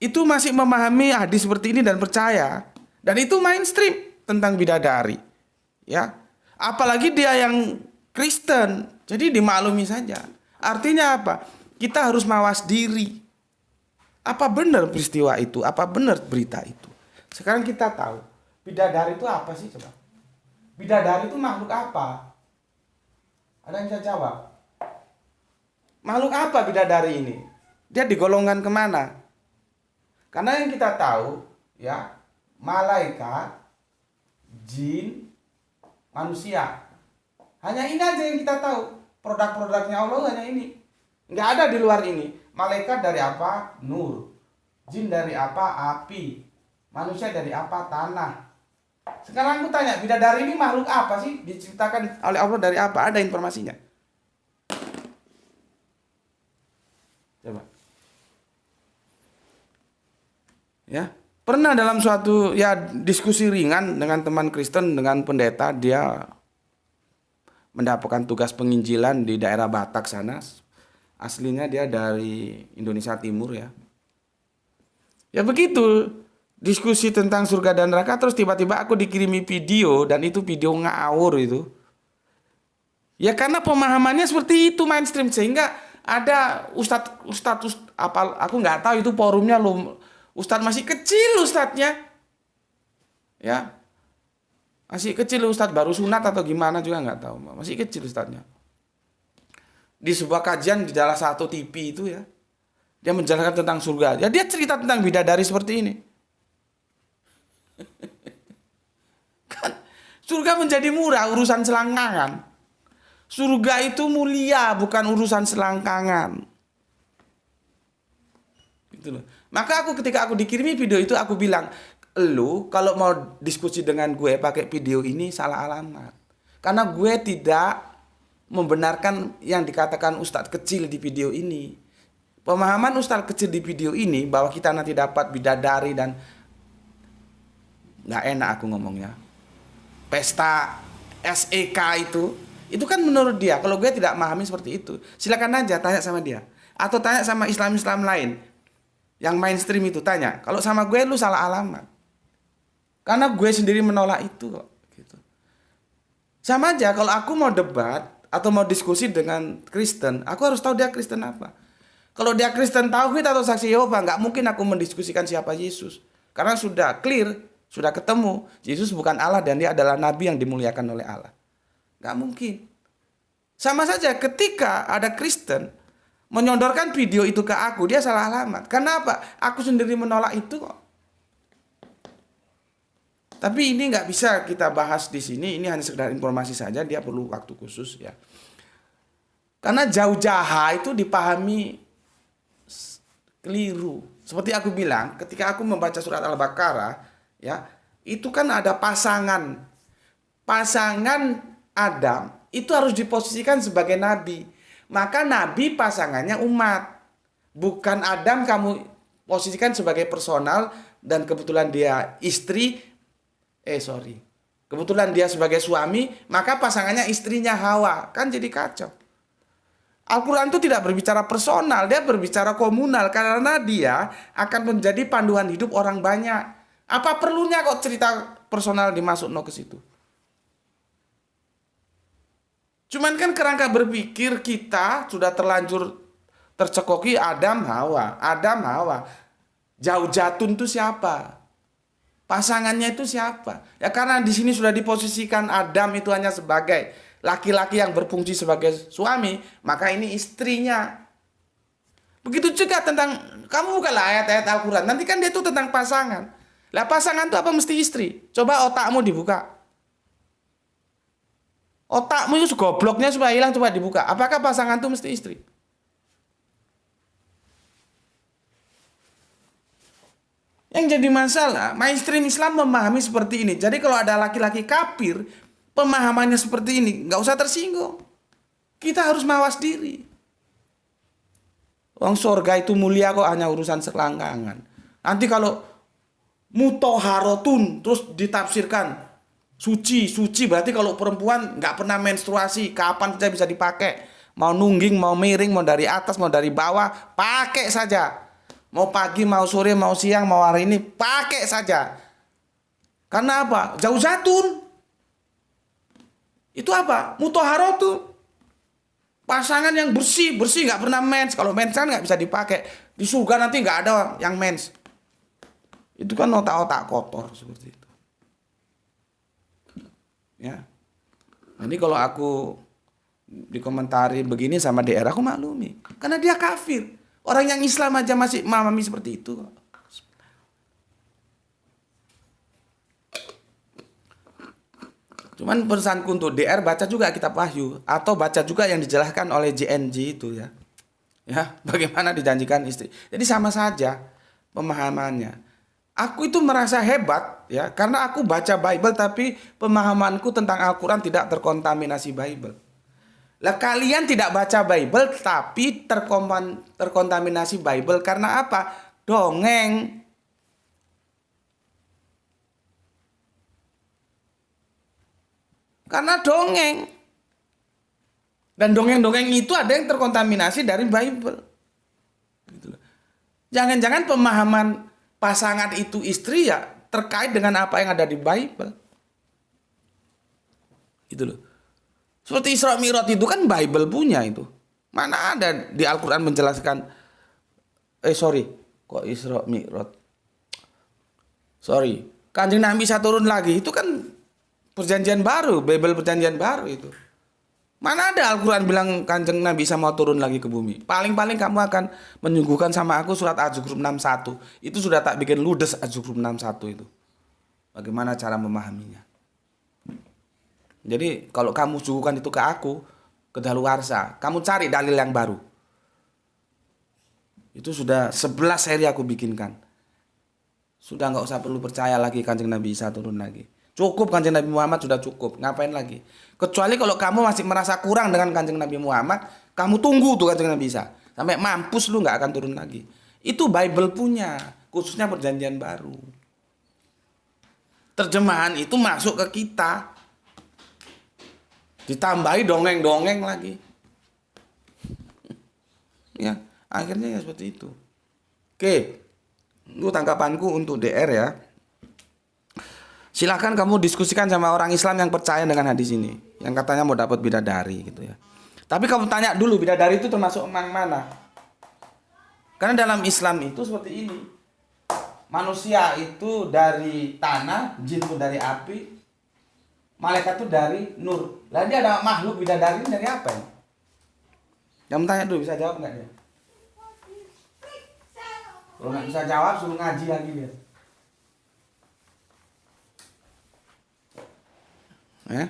[SPEAKER 1] itu masih memahami hadis seperti ini dan percaya, dan itu mainstream tentang bidadari. Ya. Apalagi dia yang Kristen. Jadi dimaklumi saja. Artinya apa? Kita harus mawas diri. Apa benar peristiwa itu? Apa benar berita itu? Sekarang kita tahu. Bidadari itu apa sih coba? Bidadari itu makhluk apa? Ada yang bisa jawab? Makhluk apa bidadari ini? Dia digolongkan kemana? Karena yang kita tahu, ya, malaikat, jin, manusia. Hanya ini aja yang kita tahu. Produk-produknya Allah hanya ini. Nggak ada di luar ini. Malaikat dari apa? Nur. Jin dari apa? Api. Manusia dari apa? Tanah. Sekarang aku tanya, bidadari ini makhluk apa sih? Diciptakan oleh Allah dari apa? Ada informasinya? Coba. Ya, pernah dalam suatu ya diskusi ringan dengan teman Kristen, dengan pendeta, dia mendapatkan tugas penginjilan di daerah Batak sana. Aslinya dia dari Indonesia Timur ya. Ya begitu, diskusi tentang surga dan neraka, terus tiba-tiba aku dikirimi video, dan itu video ngawur itu. Ya karena pemahamannya seperti itu mainstream, sehingga ada ustadz apa, aku nggak tahu itu forumnya loh. Ustadz masih kecil ustadznya. Ya. Masih kecil ustadz, baru sunat atau gimana juga nggak tahu. Masih kecil ustadznya. Di sebuah kajian di salah satu TV itu ya. Dia menjelaskan tentang surga. Ya dia cerita tentang bidadari seperti ini. Kan surga menjadi murah, urusan selangkangan. Surga itu mulia, bukan urusan selangkangan. Gitu loh. Maka ketika aku dikirimi video itu, aku bilang, lu kalau mau diskusi dengan gue pakai video ini salah alamat. Karena gue tidak membenarkan yang dikatakan ustadz kecil di video ini. Pemahaman ustadz kecil di video ini bahwa kita nanti dapat bidadari dan nggak enak aku ngomongnya. Pesta SEK itu kan menurut dia. Kalau gue tidak memahami seperti itu, silakan aja tanya sama dia. Atau tanya sama Islam-Islam lain yang mainstream itu, tanya. Kalau sama gue lu salah alamat. Karena gue sendiri menolak itu kok. Gitu. Sama aja kalau aku mau debat, atau mau diskusi dengan Kristen, aku harus tahu dia Kristen apa. Kalau dia Kristen tauhid atau saksi Yehova, nggak mungkin aku mendiskusikan siapa Yesus. Karena sudah clear, sudah ketemu, Yesus bukan Allah dan dia adalah nabi yang dimuliakan oleh Allah. Nggak mungkin. Sama saja ketika ada Kristen menyodorkan video itu ke aku, dia salah alamat. Kenapa? Aku sendiri menolak itu kok. Tapi ini nggak bisa kita bahas di sini. Ini hanya sekedar informasi saja. Dia perlu waktu khusus ya. Karena jauh-jaha itu dipahami keliru. Seperti aku bilang, ketika aku membaca surat Al-Baqarah, ya itu kan ada pasangan. Pasangan Adam itu harus diposisikan sebagai nabi. Maka nabi pasangannya umat. Bukan Adam kamu posisikan sebagai personal dan kebetulan dia istri. Kebetulan dia sebagai suami, maka pasangannya istrinya Hawa. Kan jadi kacau. Al-Quran itu tidak berbicara personal, dia berbicara komunal. Karena dia akan menjadi panduan hidup orang banyak. Apa perlunya kok cerita personal dimasuk ke situ? Cuman kan kerangka berpikir kita sudah terlanjur tercekoki Adam Hawa. Adam Hawa. Jauh jatun itu siapa? Pasangannya itu siapa? Ya karena di sini sudah diposisikan Adam itu hanya sebagai laki-laki yang berfungsi sebagai suami, maka ini istrinya. Begitu juga tentang, kamu bukalah ayat-ayat Al-Quran, nanti kan dia itu tentang pasangan. Lah pasangan itu apa mesti istri? Coba otakmu dibuka. Otakmu itu gobloknya supaya hilang, coba dibuka. Apakah pasangan itu mesti istri? Yang jadi masalah, mainstream Islam memahami seperti ini. Jadi kalau ada laki-laki kafir, pemahamannya seperti ini, nggak usah tersinggung. Kita harus mawas diri. Wong surga itu mulia kok, hanya urusan selangkangan. Nanti kalau mutoharotun terus ditafsirkan suci berarti kalau perempuan nggak pernah menstruasi, kapan saja bisa dipakai. Mau nungging, mau miring, mau dari atas, mau dari bawah, pakai saja. Mau pagi, mau sore, mau siang, mau hari ini, pakai saja. Karena apa? Jauh jatun. Itu apa? Mutoharotun. Pasangan yang bersih nggak pernah mens. Kalau mens kan nggak bisa dipakai. Di surga nanti nggak ada yang mens. Itu kan otak-otak kotor seperti itu. Ya. Jadi kalau aku dikomentari begini sama DR, aku maklumi. Karena dia kafir. Orang yang Islam aja masih memahami seperti itu. Cuman pesanku untuk DR, baca juga kitab Wahyu. Atau baca juga yang dijelaskan oleh JNG itu ya. Ya, bagaimana dijanjikan istri. Jadi sama saja pemahamannya. Aku itu merasa hebat ya. Karena aku baca Bible tapi pemahamanku tentang Al-Quran tidak terkontaminasi Bible. Lah kalian tidak baca Bible tapi terkontaminasi Bible karena apa? Dongeng. Karena dongeng. Dan dongeng-dongeng itu ada yang terkontaminasi dari Bible. Jangan-jangan pemahaman pasangan itu istri ya terkait dengan apa yang ada di Bible. Gitu loh. Seperti Isra Mi'raj itu kan Bible punya itu. Mana ada di Al-Quran menjelaskan. Kok Isra Mi'raj? Kanjeng Nabi bisa turun lagi. Itu kan perjanjian baru. Bible perjanjian baru itu. Mana ada Al-Quran bilang Kanjeng Nabi bisa mau turun lagi ke bumi. Paling-paling kamu akan menyuguhkan sama aku surat Az-Zukhruf 61. Itu sudah tak bikin ludes Az-Zukhruf 61 itu. Bagaimana cara memahaminya. Jadi kalau kamu suguhkan itu ke aku, kedaluarsa, kamu cari dalil yang baru. Itu sudah 11 seri aku bikinkan. Sudah nggak usah perlu percaya lagi Kanjeng Nabi Isa turun lagi. Cukup Kanjeng Nabi Muhammad sudah cukup. Ngapain lagi? Kecuali kalau kamu masih merasa kurang dengan Kanjeng Nabi Muhammad, kamu tunggu tuh Kanjeng Nabi Isa. Sampai mampus lu nggak akan turun lagi. Itu Bible punya, khususnya perjanjian baru. Terjemahan itu masuk ke kita. Ditambahi dongeng-dongeng lagi. Ya, akhirnya ya seperti itu. Oke. Itu tanggapanku untuk DR ya. Silahkan kamu diskusikan sama orang Islam yang percaya dengan hadis ini, yang katanya mau dapat bidadari gitu ya. Tapi kamu tanya dulu bidadari itu termasuk yang mana? Karena dalam Islam itu seperti ini. Manusia itu dari tanah, jin itu dari api, malaikat itu dari nur. Lah dia ada makhluk bidadari dari apa ya? Kamu tanya dulu, bisa jawab nggak dia? Kalau nggak bisa jawab, suruh ngaji lagi dia. Ya.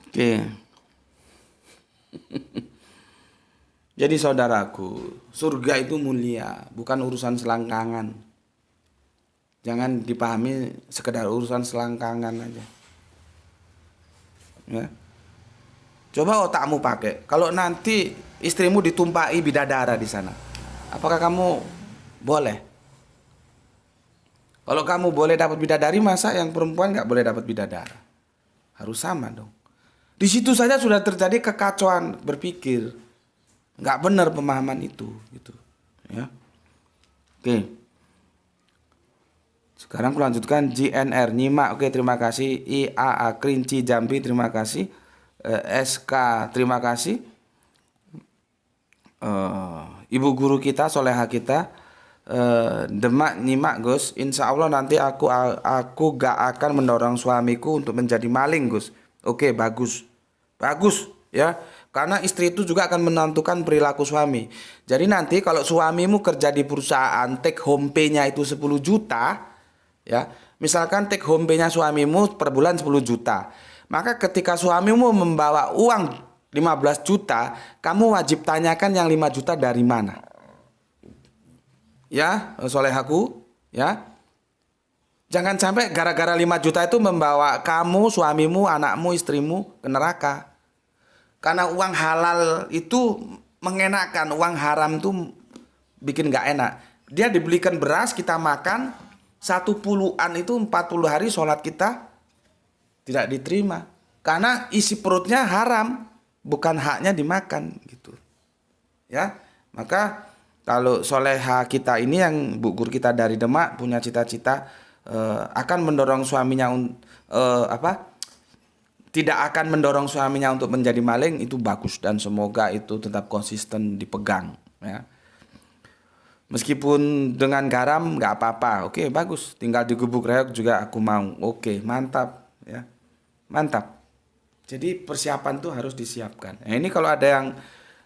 [SPEAKER 1] Oke. Jadi saudaraku, surga itu mulia, bukan urusan selangkangan. Jangan dipahami sekedar urusan selangkangan aja. Ya. Coba otakmu pakai. Kalau nanti istrimu ditumpahi bidadara di sana, apakah kamu boleh? Kalau kamu boleh dapat bidadari, masa yang perempuan nggak boleh dapat bidadara? Harus sama dong. Di situ saja sudah terjadi kekacauan berpikir, nggak benar pemahaman itu, gitu. Ya, oke. Sekarang aku lanjutkan JNR nyimak, oke terima kasih. IAA Kerinci Jambi terima kasih. SK terima kasih. Ibu guru kita, soleha kita. Demak nyimak Gus, insya Allah nanti aku gak akan mendorong suamiku untuk menjadi maling Gus. Oke bagus ya, karena istri itu juga akan menentukan perilaku suami. Jadi nanti kalau suamimu kerja di perusahaan, take home pay-nya itu 10 juta ya, misalkan take home pay-nya suamimu per bulan 10 juta, maka ketika suamimu membawa uang 15 juta, kamu wajib tanyakan yang 5 juta dari mana. Ya, solehaku, ya. Jangan sampai gara-gara 5 juta itu membawa kamu, suamimu, anakmu, istrimu ke neraka. Karena uang halal itu mengenakan, uang haram itu bikin gak enak. Dia dibelikan beras, kita makan, 1 puluhan itu 40 hari sholat kita tidak diterima. Karena isi perutnya haram, bukan haknya dimakan gitu. Ya, maka kalau soleha kita ini yang bu guru kita dari Demak punya cita-cita akan mendorong suaminya tidak akan mendorong suaminya untuk menjadi maling, itu bagus dan semoga itu tetap konsisten dipegang ya. Meskipun dengan garam nggak apa-apa, oke bagus. Tinggal digubuk reok juga aku mau, oke mantap ya, mantap. Jadi persiapan tuh harus disiapkan. Nah, ini kalau ada yang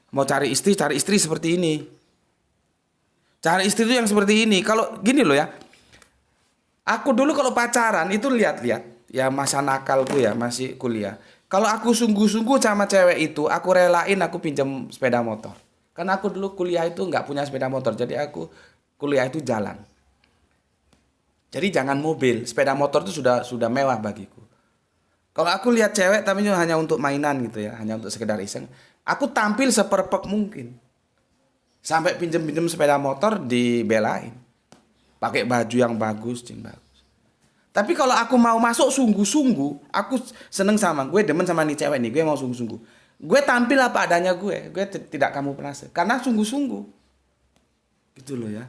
[SPEAKER 1] mau cari istri seperti ini. Cari istri itu yang seperti ini. Kalau gini loh ya, aku dulu kalau pacaran itu lihat-lihat ya, masa nakalku ya, masih kuliah. Kalau aku sungguh-sungguh sama cewek itu, aku relain aku pinjam sepeda motor. Karena aku dulu kuliah itu nggak punya sepeda motor, jadi aku kuliah itu jalan. Jadi jangan mobil, sepeda motor itu sudah mewah bagiku. Kalau aku lihat cewek tapi hanya untuk mainan gitu ya, hanya untuk sekedar iseng, aku tampil seperfect mungkin. Sampai pinjem-pinjem sepeda motor dibelain. Pakai baju yang bagus, bagus. Tapi kalau aku mau masuk sungguh-sungguh, aku seneng sama, gue demen sama nih cewek nih, gue mau sungguh-sungguh. Gue tampil apa adanya gue tidak kamu penasih. Karena sungguh-sungguh. Gitu loh ya.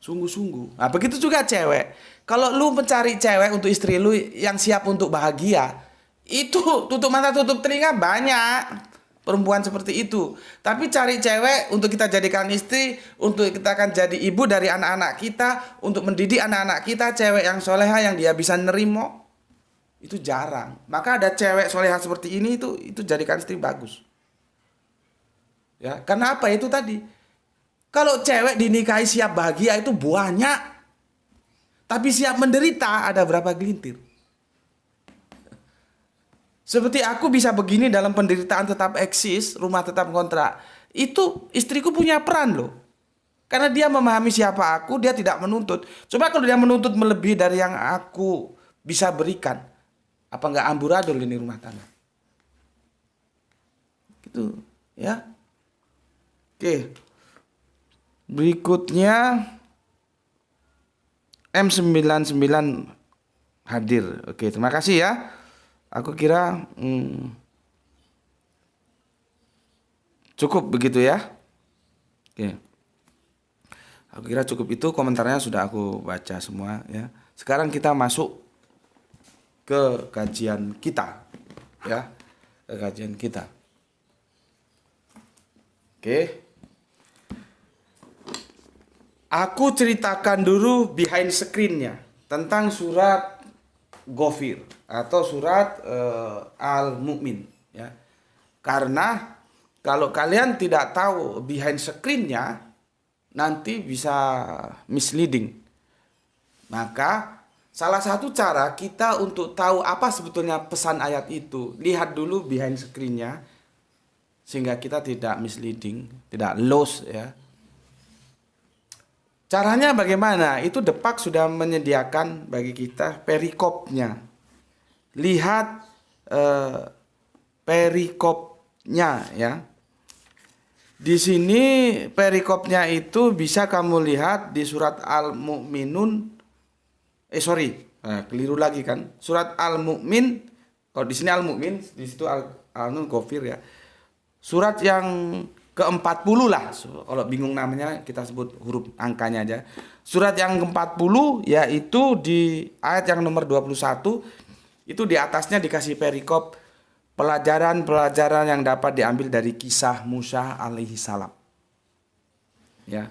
[SPEAKER 1] Sungguh-sungguh. Nah begitu juga cewek. Kalau lu mencari cewek untuk istri lu yang siap untuk bahagia, itu tutup mata tutup telinga banyak. Perempuan seperti itu. Tapi cari cewek untuk kita jadikan istri, untuk kita akan jadi ibu dari anak-anak kita, untuk mendidik anak-anak kita, cewek yang soleha yang dia bisa nerimo, itu jarang. Maka ada cewek soleha seperti ini itu jadikan istri bagus. Ya, karena apa itu tadi? Kalau cewek dinikahi siap bahagia itu banyak. Tapi siap menderita ada berapa gelintir? Seperti aku bisa begini dalam penderitaan tetap eksis, rumah tetap kontrak. Itu istriku punya peran loh. Karena dia memahami siapa aku, dia tidak menuntut. Coba kalau dia menuntut melebihi dari yang aku bisa berikan, apa enggak amburadul ini rumah tangga? Gitu, ya. Oke. Berikutnya M99 hadir. Oke, terima kasih ya. Aku kira cukup begitu ya. Oke. Aku kira cukup itu, komentarnya sudah aku baca semua ya. Sekarang kita masuk ke kajian kita ya. Ke kajian kita. Oke. Aku ceritakan dulu behind screen-nya tentang surat Ghafir atau surat Al-Mu'min ya. Karena kalau kalian tidak tahu behind screen-nya nanti bisa misleading. Maka salah satu cara kita untuk tahu apa sebetulnya pesan ayat itu, lihat dulu behind screen-nya sehingga kita tidak misleading, tidak lost ya. Caranya bagaimana? Itu Depak sudah menyediakan bagi kita perikopnya. Lihat perikopnya ya. Di sini perikopnya itu bisa kamu lihat di surat Al-Mu'minun. Keliru lagi kan? Surat Al-Mu'min. Kalau di sini Al-Mu'min, di situ Al-Nun Ghafir ya. Surat yang ke-40 lah. Kalau bingung namanya kita sebut huruf angkanya aja. Surat yang ke-40 yaitu di ayat yang nomor 21. Itu di atasnya dikasih perikop pelajaran-pelajaran yang dapat diambil dari kisah Musa alaihi salam. Ya.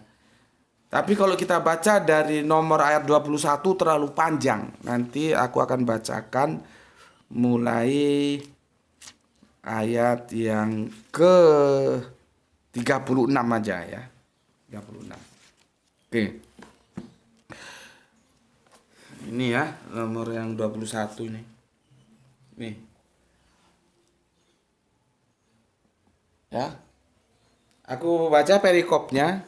[SPEAKER 1] Tapi kalau kita baca dari nomor ayat 21 terlalu panjang. Nanti aku akan bacakan mulai ayat yang ke 36 aja ya. 36. Oke. Ini ya nomor yang 21 ini. Nih. Ya. Aku baca perikopnya.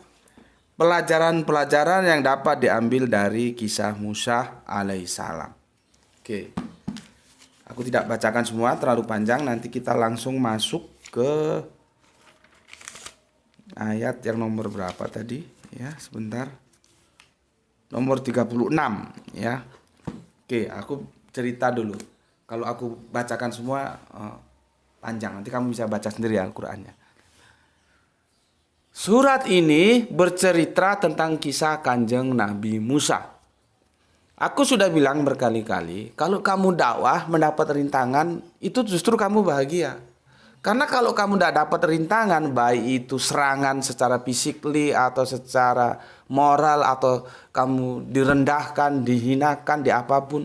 [SPEAKER 1] Pelajaran-pelajaran yang dapat diambil dari kisah Musa alaihissalam. Oke. Aku tidak bacakan semua terlalu panjang, nanti kita langsung masuk ke ayat yang nomor berapa tadi ya, sebentar. Nomor 36 ya. Oke, aku cerita dulu. Kalau aku bacakan semua panjang, nanti kamu bisa baca sendiri Al-Qur'annya. Surat ini bercerita tentang kisah Kanjeng Nabi Musa. Aku sudah bilang berkali-kali, kalau kamu dakwah mendapat rintangan, itu justru kamu bahagia. Karena kalau kamu tidak dapat rintangan, baik itu serangan secara fisikly atau secara moral, atau kamu direndahkan, dihinakan, di apapun.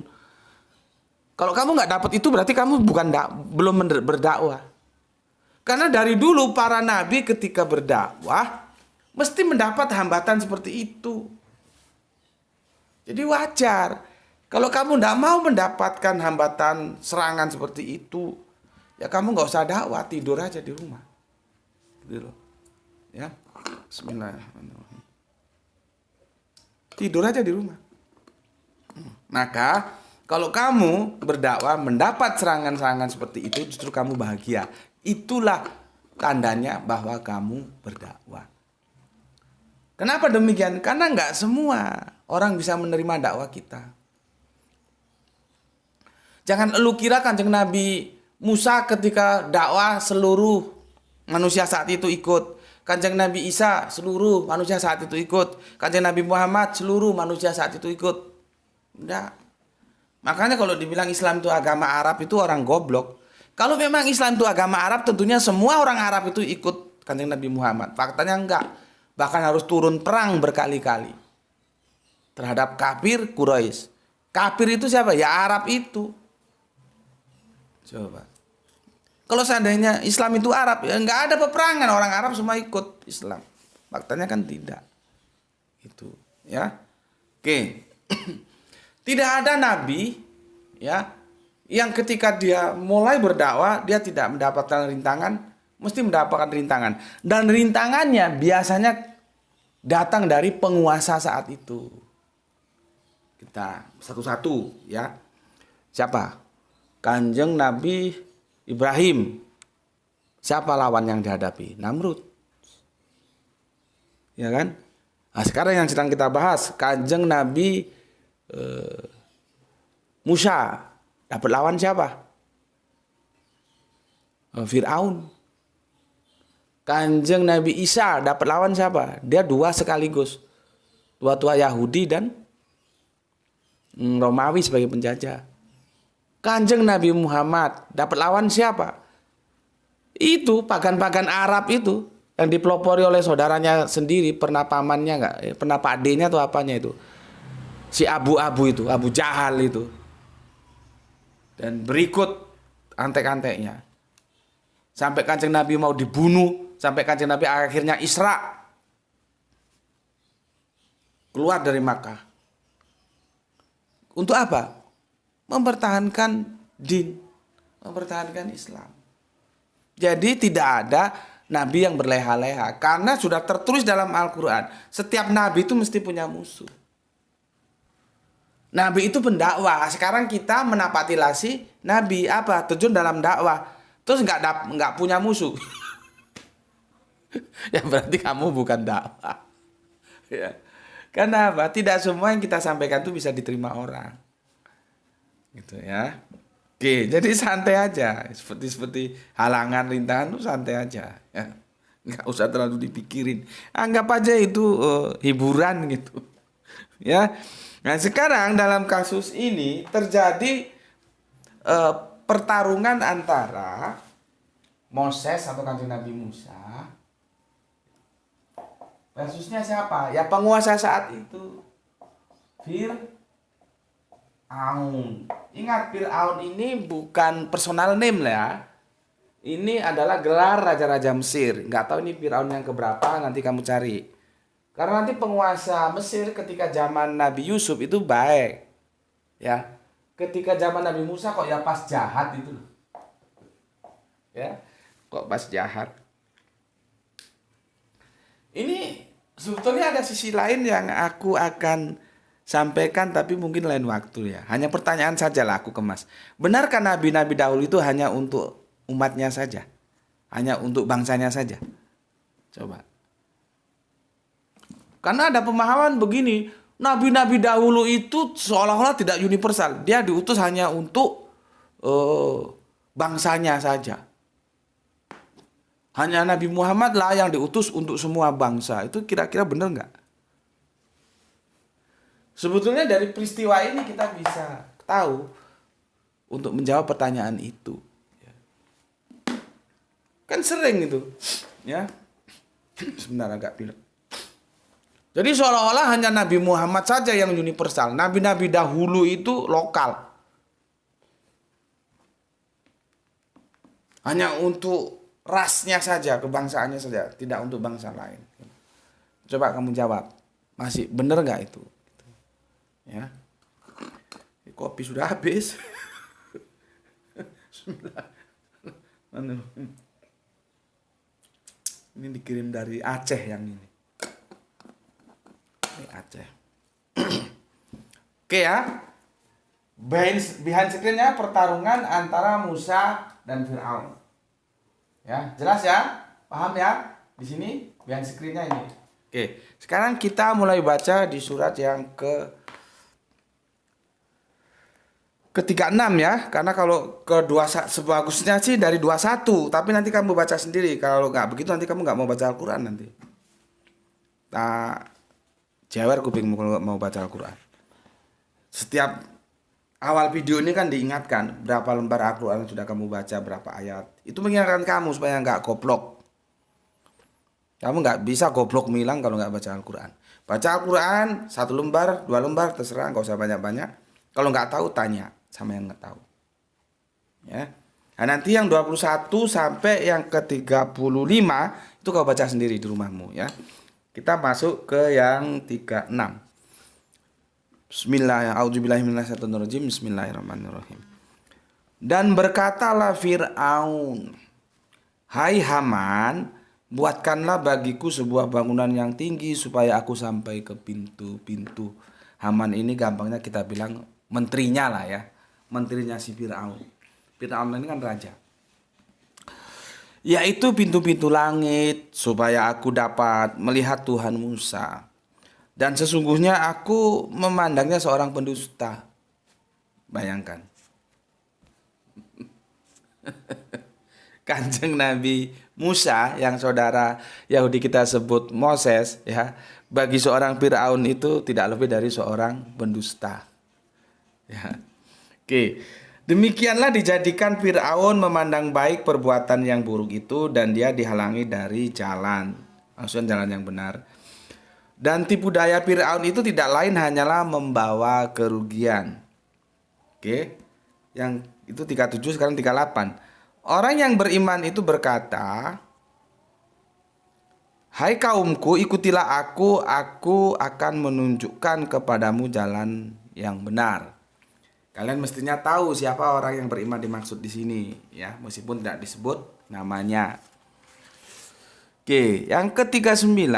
[SPEAKER 1] Kalau kamu nggak dapat itu berarti kamu belum berdakwah. Karena dari dulu para nabi ketika berdakwah mesti mendapat hambatan seperti itu. Jadi wajar. Kalau kamu tidak mau mendapatkan hambatan serangan seperti itu, ya kamu nggak usah dakwah, tidur aja di rumah. Gitu loh. Ya. Bismillahirrahmanirrahim. Tidur aja di rumah. Maka kalau kamu berdakwah mendapat serangan-serangan seperti itu, justru kamu bahagia. Itulah tandanya bahwa kamu berdakwah. Kenapa demikian? Karena nggak semua orang bisa menerima dakwah kita. Jangan lu kira Kanjeng Nabi Musa ketika dakwah seluruh manusia saat itu ikut. Kanjeng Nabi Isa seluruh manusia saat itu ikut. Kanjeng Nabi Muhammad seluruh manusia saat itu ikut. Enggak. Makanya kalau dibilang Islam itu agama Arab, itu orang goblok. Kalau memang Islam itu agama Arab, tentunya semua orang Arab itu ikut Kanjeng Nabi Muhammad. Faktanya enggak. Bahkan harus turun perang berkali-kali terhadap kafir Quraisy. Kafir itu siapa? Ya Arab itu. Coba. Kalau seandainya Islam itu Arab, ya enggak ada peperangan, orang Arab semua ikut Islam. Faktanya kan tidak. Itu, ya. Oke. Tidak ada nabi ya yang ketika dia mulai berdakwah dia tidak mendapatkan rintangan, mesti mendapatkan rintangan. Dan rintangannya biasanya datang dari penguasa saat itu. Kita satu-satu ya. Siapa? Kanjeng Nabi Ibrahim. Siapa lawan yang dihadapi? Namrud. Ya kan? Nah, sekarang yang sedang kita bahas, Kanjeng Nabi Musa dapat lawan siapa? Fir'aun. Kanjeng Nabi Isa dapat lawan siapa? Dia dua sekaligus. tua-tua Yahudi dan Romawi sebagai penjajah. Kanjeng Nabi Muhammad dapat lawan siapa? Itu pagan-pagan Arab itu yang dipelopori oleh saudaranya sendiri, pernah pamannya enggak? Pernah pak D-nya atau apanya itu? Si Abu itu, Abu Jahal itu. Dan berikut antek-anteknya. Sampai Kanjeng Nabi mau dibunuh, sampai Kanjeng Nabi akhirnya Isra. Keluar dari Makkah. Untuk apa? Mempertahankan din, mempertahankan Islam. Jadi tidak ada nabi yang berleha-leha, karena sudah tertulis dalam Al-Quran, setiap nabi itu mesti punya musuh. Nabi itu pendakwah. Sekarang kita menapatilasi nabi apa? Terjun dalam dakwah, terus nggak punya musuh. Ya berarti kamu bukan dakwah. Ya. Karena apa? Tidak semua yang kita sampaikan itu bisa diterima orang. Gitu ya. Oke, jadi santai aja. Seperti halangan, rintangan itu santai aja. Ya. Nggak usah terlalu dipikirin. Anggap aja itu hiburan gitu. Ya. Nah sekarang dalam kasus ini terjadi pertarungan antara Moses atau Kanjeng Nabi Musa versusnya siapa? Ya penguasa saat itu, Fir'aun. Ingat, Fir'aun ini bukan personal name lah ya. Ini adalah gelar raja-raja Mesir. Nggak tahu ini Fir'aun yang keberapa, nanti kamu cari. Karena nanti penguasa Mesir ketika zaman Nabi Yusuf itu baik. Ya. Ketika zaman Nabi Musa kok ya pas jahat itu. Ya. Kok pas jahat. Ini sebetulnya ada sisi lain yang aku akan sampaikan, tapi mungkin lain waktu ya. Hanya pertanyaan saja lah aku kemas. Benarkah nabi-nabi dahulu itu hanya untuk umatnya saja? Hanya untuk bangsanya saja? Coba. Karena ada pemahaman begini, nabi-nabi dahulu itu seolah-olah tidak universal. Dia diutus hanya untuk bangsanya saja. Hanya Nabi Muhammad lah yang diutus untuk semua bangsa. Itu kira-kira benar nggak? Sebetulnya dari peristiwa ini kita bisa tahu untuk menjawab pertanyaan itu. Kan sering itu, ya. Sebentar agak pilek. Jadi seolah-olah hanya Nabi Muhammad saja yang universal. Nabi-nabi dahulu itu lokal. Hanya untuk rasnya saja, kebangsaannya saja, tidak untuk bangsa lain. Coba kamu jawab, masih benar nggak itu? Ya, kopi sudah habis. Ini dikirim dari Aceh yang ini. Ini Aceh. Oke ya. Behind screen-nya pertarungan antara Musa dan Fir'aun. Ya, jelas ya? Paham ya? Di sini behind screen-nya ini. Oke, sekarang kita mulai baca di surat yang ke-36 ya. Karena kalau sebagusnya sih dari 21, tapi nanti kamu baca sendiri. Kalau nggak begitu nanti kamu nggak mau baca Al-Quran nanti. Nah, jewer kuping mau baca Al-Quran. Setiap awal video ini kan diingatkan berapa lembar Al-Quran sudah kamu baca, berapa ayat. Itu mengingatkan kamu supaya nggak goblok. Kamu nggak bisa goblok milang kalau nggak baca Al-Quran. Baca Al-Quran 1 lembar, 2 lembar, terserah, nggak usah banyak-banyak. Kalau nggak tahu tanya sama yang nggak tahu. Ya. Nah, nanti yang 21 sampai yang ke-35 itu kau baca sendiri di rumahmu ya. Kita masuk ke yang 36. Bismillahirrahmanirrahim. Bismillahirrahmanirrahim. Dan berkatalah Fir'aun, hai Haman, buatkanlah bagiku sebuah bangunan yang tinggi supaya aku sampai ke pintu-pintu. Haman ini gampangnya kita bilang menterinya lah ya. Menterinya si Fir'aun. Fir'aun ini kan raja. Yaitu pintu-pintu langit supaya aku dapat melihat Tuhan Musa. Dan sesungguhnya aku memandangnya seorang pendusta. Bayangkan. Kanjeng Nabi Musa yang saudara Yahudi kita sebut Moses ya, bagi seorang Firaun itu tidak lebih dari seorang pendusta. Ya. Oke. Demikianlah dijadikan Firaun memandang baik perbuatan yang buruk itu dan dia dihalangi dari jalan. Maksudnya jalan yang benar. Dan tipu daya Firaun itu tidak lain hanyalah membawa kerugian. Oke. Yang itu 37 sekarang 38. Orang yang beriman itu berkata, "Hai kaumku, ikutilah aku akan menunjukkan kepadamu jalan yang benar." Kalian mestinya tahu siapa orang yang beriman dimaksud di sini, ya, meskipun tidak disebut namanya. Oke, yang ke-39.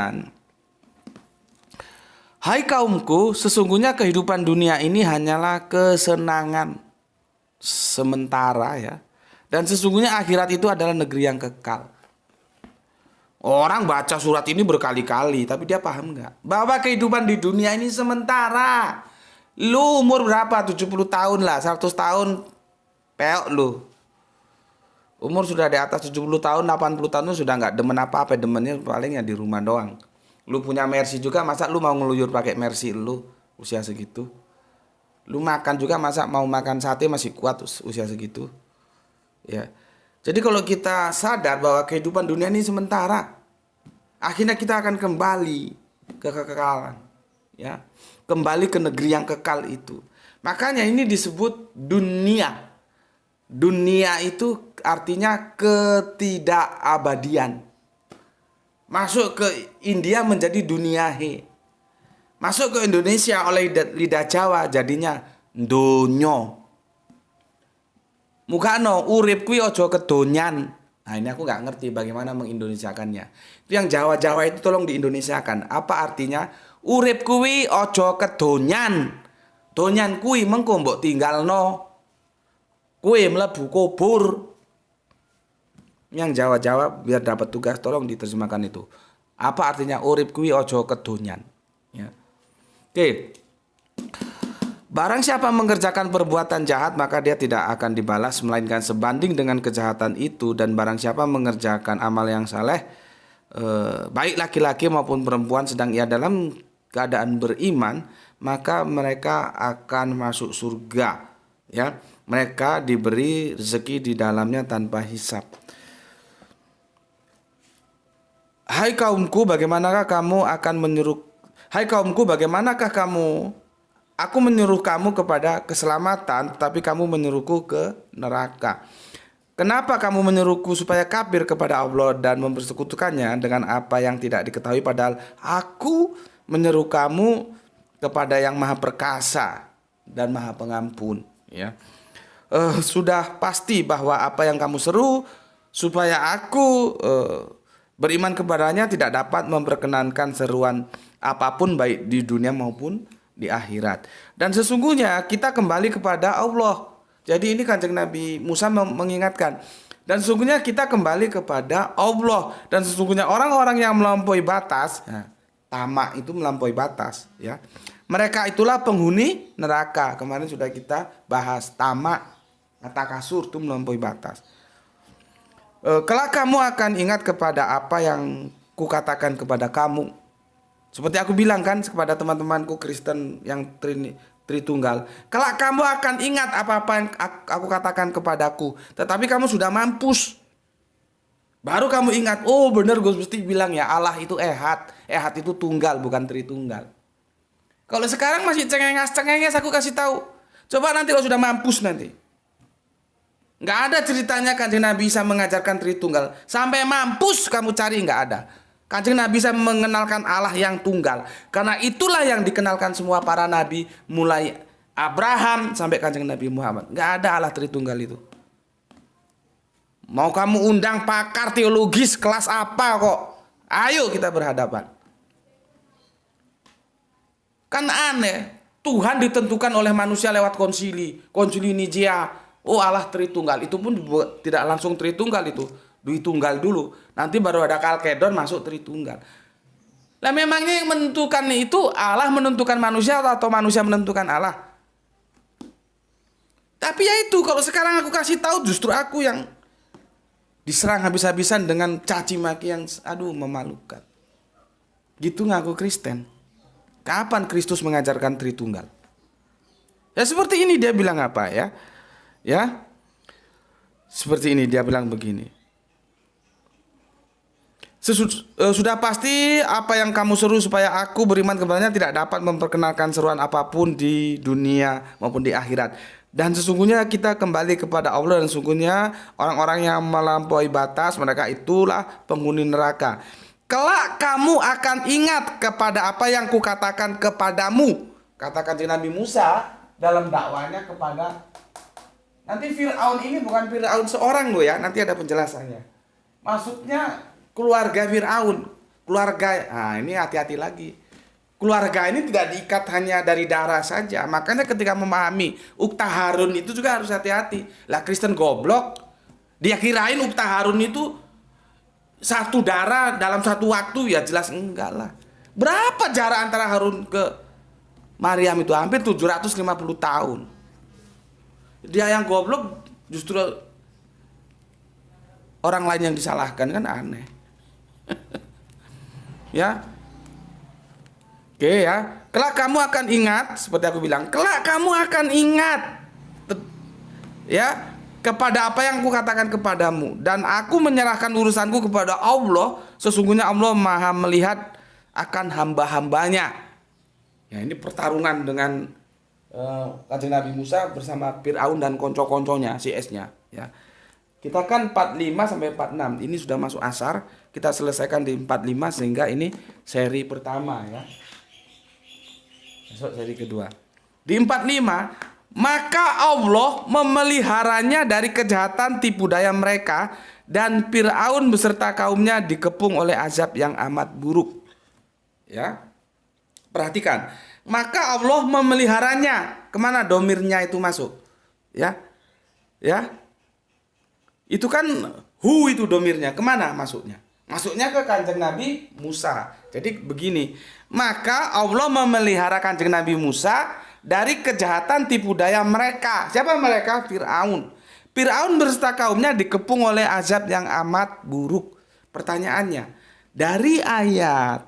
[SPEAKER 1] Hai kaumku, sesungguhnya kehidupan dunia ini hanyalah kesenangan sementara ya. Dan sesungguhnya akhirat itu adalah negeri yang kekal. Orang baca surat ini berkali-kali, tapi dia paham nggak? Bahwa kehidupan di dunia ini sementara. Lu umur berapa? 70 tahun lah, 100 tahun peok lu. Umur sudah di atas 70 tahun, 80 tahun lu sudah nggak demen apa-apa, demennya paling ya di rumah doang. Lu punya Mercy juga, masa lu mau ngeluyur pakai Mercy lu usia segitu? Lu makan juga, masa mau makan sate masih kuat usia segitu? Ya. Jadi kalau kita sadar bahwa kehidupan dunia ini sementara, akhirnya kita akan kembali ke kekekalan, ya. Kembali ke negeri yang kekal itu. Makanya ini disebut dunia. Dunia itu artinya ketidakabadian. Masuk ke India menjadi dunia he. Masuk ke Indonesia oleh lidah Jawa jadinya donyo. Mukano urip kuwi ojo kedonyan. Nah ini aku nggak ngerti bagaimana mengindonesiakannya. Itu yang Jawa-Jawa itu tolong diindonesiakan. Apa artinya? Urip kuwi ojo kedonyan. Donyan kuwi mengko mbok tinggalno. Kuwi mlebu kubur. Yang Jawa-Jawa biar dapat tugas tolong diterjemahkan itu. Apa artinya urip kuwi ojo kedonyan? Ya. Oke. Barang siapa mengerjakan perbuatan jahat maka dia tidak akan dibalas melainkan sebanding dengan kejahatan itu, dan barang siapa mengerjakan amal yang saleh baik laki-laki maupun perempuan sedang ia dalam keadaan beriman, maka mereka akan masuk surga, ya. Mereka diberi rezeki di dalamnya tanpa hisab. Hai kaumku, bagaimanakah kamu akan menyuruh Hai kaumku, bagaimanakah kamu? Aku menyuruh kamu kepada keselamatan, tetapi kamu menyuruhku ke neraka. Kenapa kamu menyuruhku supaya kafir kepada Allah dan mempersekutukannya dengan apa yang tidak diketahui, padahal aku menyeru kamu kepada yang maha perkasa dan maha pengampun, ya. Sudah pasti bahwa apa yang kamu seru supaya aku beriman kepadanya tidak dapat memperkenankan seruan apapun baik di dunia maupun di akhirat. Dan sesungguhnya kita kembali kepada Allah. Jadi ini Kanjeng Nabi Musa mengingatkan. Dan sesungguhnya kita kembali kepada Allah. Dan sesungguhnya orang-orang yang melampaui batas, ya, tamak itu melampaui batas, ya. Mereka itulah penghuni neraka. Kemarin sudah kita bahas tamak, takasur itu melampaui batas. Kelak kamu akan ingat kepada apa yang kukatakan kepada kamu. Seperti aku bilang kan kepada teman-temanku Kristen yang Tritunggal. Kelak kamu akan ingat apa-apa yang aku katakan kepadaku. Tetapi kamu sudah mampus. Baru kamu ingat, oh benar Gus Musti bilang ya Allah itu ehad. Ehad itu tunggal bukan Tritunggal. Kalau sekarang masih cengenges aku kasih tahu. Coba nanti kalau sudah mampus nanti. Nggak ada ceritanya Kanjeng Nabi bisa mengajarkan Tritunggal. Sampai mampus kamu cari nggak ada. Kanjeng Nabi bisa mengenalkan Allah yang tunggal. Karena itulah yang dikenalkan semua para nabi. Mulai Abraham sampai Kanjeng Nabi Muhammad. Nggak ada Allah Tritunggal itu. Mau kamu undang pakar teologis kelas apa kok? Ayo kita berhadapan. Kan aneh. Tuhan ditentukan oleh manusia lewat konsili. Konsili Nicea. Oh Allah Tritunggal. Itu pun tidak langsung Tritunggal itu. Dwi Tunggal dulu, nanti baru ada Kalkedon masuk Tritunggal. Lah memangnya yang menentukan itu Allah menentukan manusia atau manusia menentukan Allah? Tapi ya itu kalau sekarang aku kasih tahu justru aku yang diserang habis-habisan dengan caci maki yang aduh memalukan. Gitu ngaku Kristen. Kapan Kristus mengajarkan Tritunggal? Ya seperti ini dia bilang apa ya? Ya. Seperti ini dia bilang begini. Sudah pasti apa yang kamu seru supaya aku beriman kepadanya tidak dapat memperkenalkan seruan apapun di dunia maupun di akhirat. Dan sesungguhnya kita kembali kepada Allah, dan sesungguhnya orang-orang yang melampaui batas mereka itulah penghuni neraka. Kelak kamu akan ingat kepada apa yang kukatakan kepadamu, katakan Nabi Musa dalam dakwanya kepada, nanti Fir'aun ini bukan Fir'aun seorang loh ya, nanti ada penjelasannya. Maksudnya keluarga Fir'aun, keluarga, nah ini hati-hati lagi. Keluarga ini tidak diikat hanya dari darah saja. Makanya ketika memahami Ukta Harun itu juga harus hati-hati. Lah Kristen goblok, dia kirain Ukta Harun itu satu darah dalam satu waktu, ya jelas enggak lah. Berapa jarak antara Harun ke Maryam itu? Hampir 750 tahun. Dia yang goblok justru orang lain yang disalahkan, kan aneh. Ya. Oke ya. Kelak kamu akan ingat, seperti aku bilang, kelak kamu akan ingat ya kepada apa yang kukatakan kepadamu, dan aku menyerahkan urusanku kepada Allah. Sesungguhnya Allah Maha melihat akan hamba-hambanya. Ya, ini pertarungan dengan Kanjeng Nabi Musa bersama Fir'aun dan konco-konconya, CS-nya ya. Kita kan 45 sampai 46. Ini sudah masuk asar. Kita selesaikan di 45 sehingga ini seri pertama ya. Besok seri kedua. Di 45, maka Allah memeliharanya dari kejahatan tipu daya mereka, dan Fir'aun beserta kaumnya dikepung oleh azab yang amat buruk. Ya. Perhatikan. Maka Allah memeliharanya. Kemana domirnya itu masuk? Ya. Ya. Itu kan itu domirnya. Kemana masuknya? Masuknya ke Kanjeng Nabi Musa. Jadi begini. Maka Allah memelihara Kanjeng Nabi Musa dari kejahatan tipu daya mereka. Siapa mereka? Fir'aun. Fir'aun beserta kaumnya dikepung oleh azab yang amat buruk. Pertanyaannya, dari ayat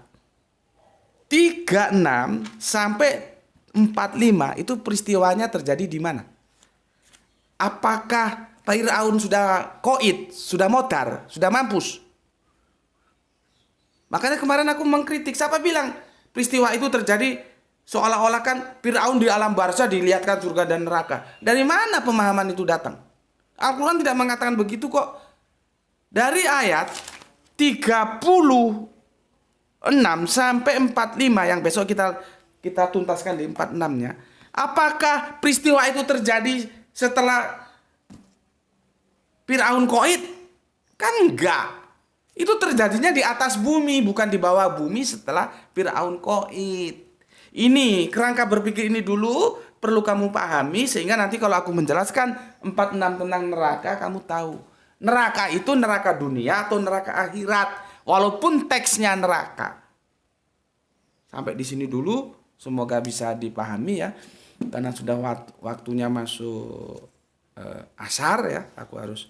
[SPEAKER 1] 36 sampai 45 itu peristiwanya terjadi di mana? Apakah Fir'aun sudah koid, sudah modar, sudah mampus? Makanya kemarin aku mengkritik, siapa bilang peristiwa itu terjadi seolah-olah kan Fir'aun di alam barzah dilihatkan surga dan neraka. Dari mana pemahaman itu datang? Al-Quran tidak mengatakan begitu kok. Dari ayat 36 sampai 45 yang besok kita tuntaskan di 46-nya. Apakah peristiwa itu terjadi setelah Fir'aun koid? Kan enggak. Itu terjadinya di atas bumi, bukan di bawah bumi setelah Fir'aun koid. Ini kerangka berpikir ini dulu perlu kamu pahami, sehingga nanti kalau aku menjelaskan 46 tentang neraka, kamu tahu. Neraka itu neraka dunia atau neraka akhirat, walaupun teksnya neraka. Sampai di sini dulu, semoga bisa dipahami ya. Karena sudah waktunya masuk asar ya, aku harus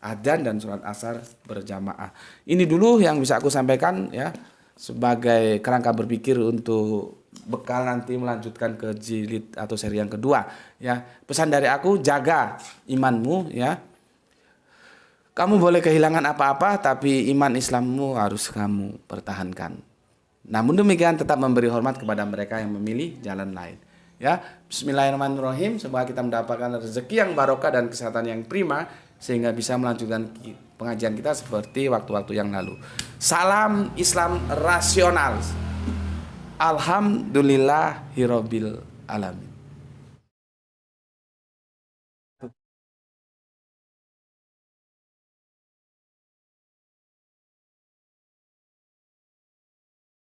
[SPEAKER 1] adzan dan sholat asar berjamaah. Ini dulu yang bisa aku sampaikan ya, sebagai kerangka berpikir untuk bekal nanti melanjutkan ke jilid atau seri yang kedua ya. Pesan dari aku, jaga imanmu ya. Kamu boleh kehilangan apa-apa, tapi iman Islammu harus kamu pertahankan. Namun demikian tetap memberi hormat kepada mereka yang memilih jalan lain ya. Bismillahirrahmanirrahim. Semoga kita mendapatkan rezeki yang barokah dan kesehatan yang prima, sehingga bisa melanjutkan pengajian kita seperti waktu-waktu yang lalu. Salam Islam rasional. Alhamdulillahirabbil alamin.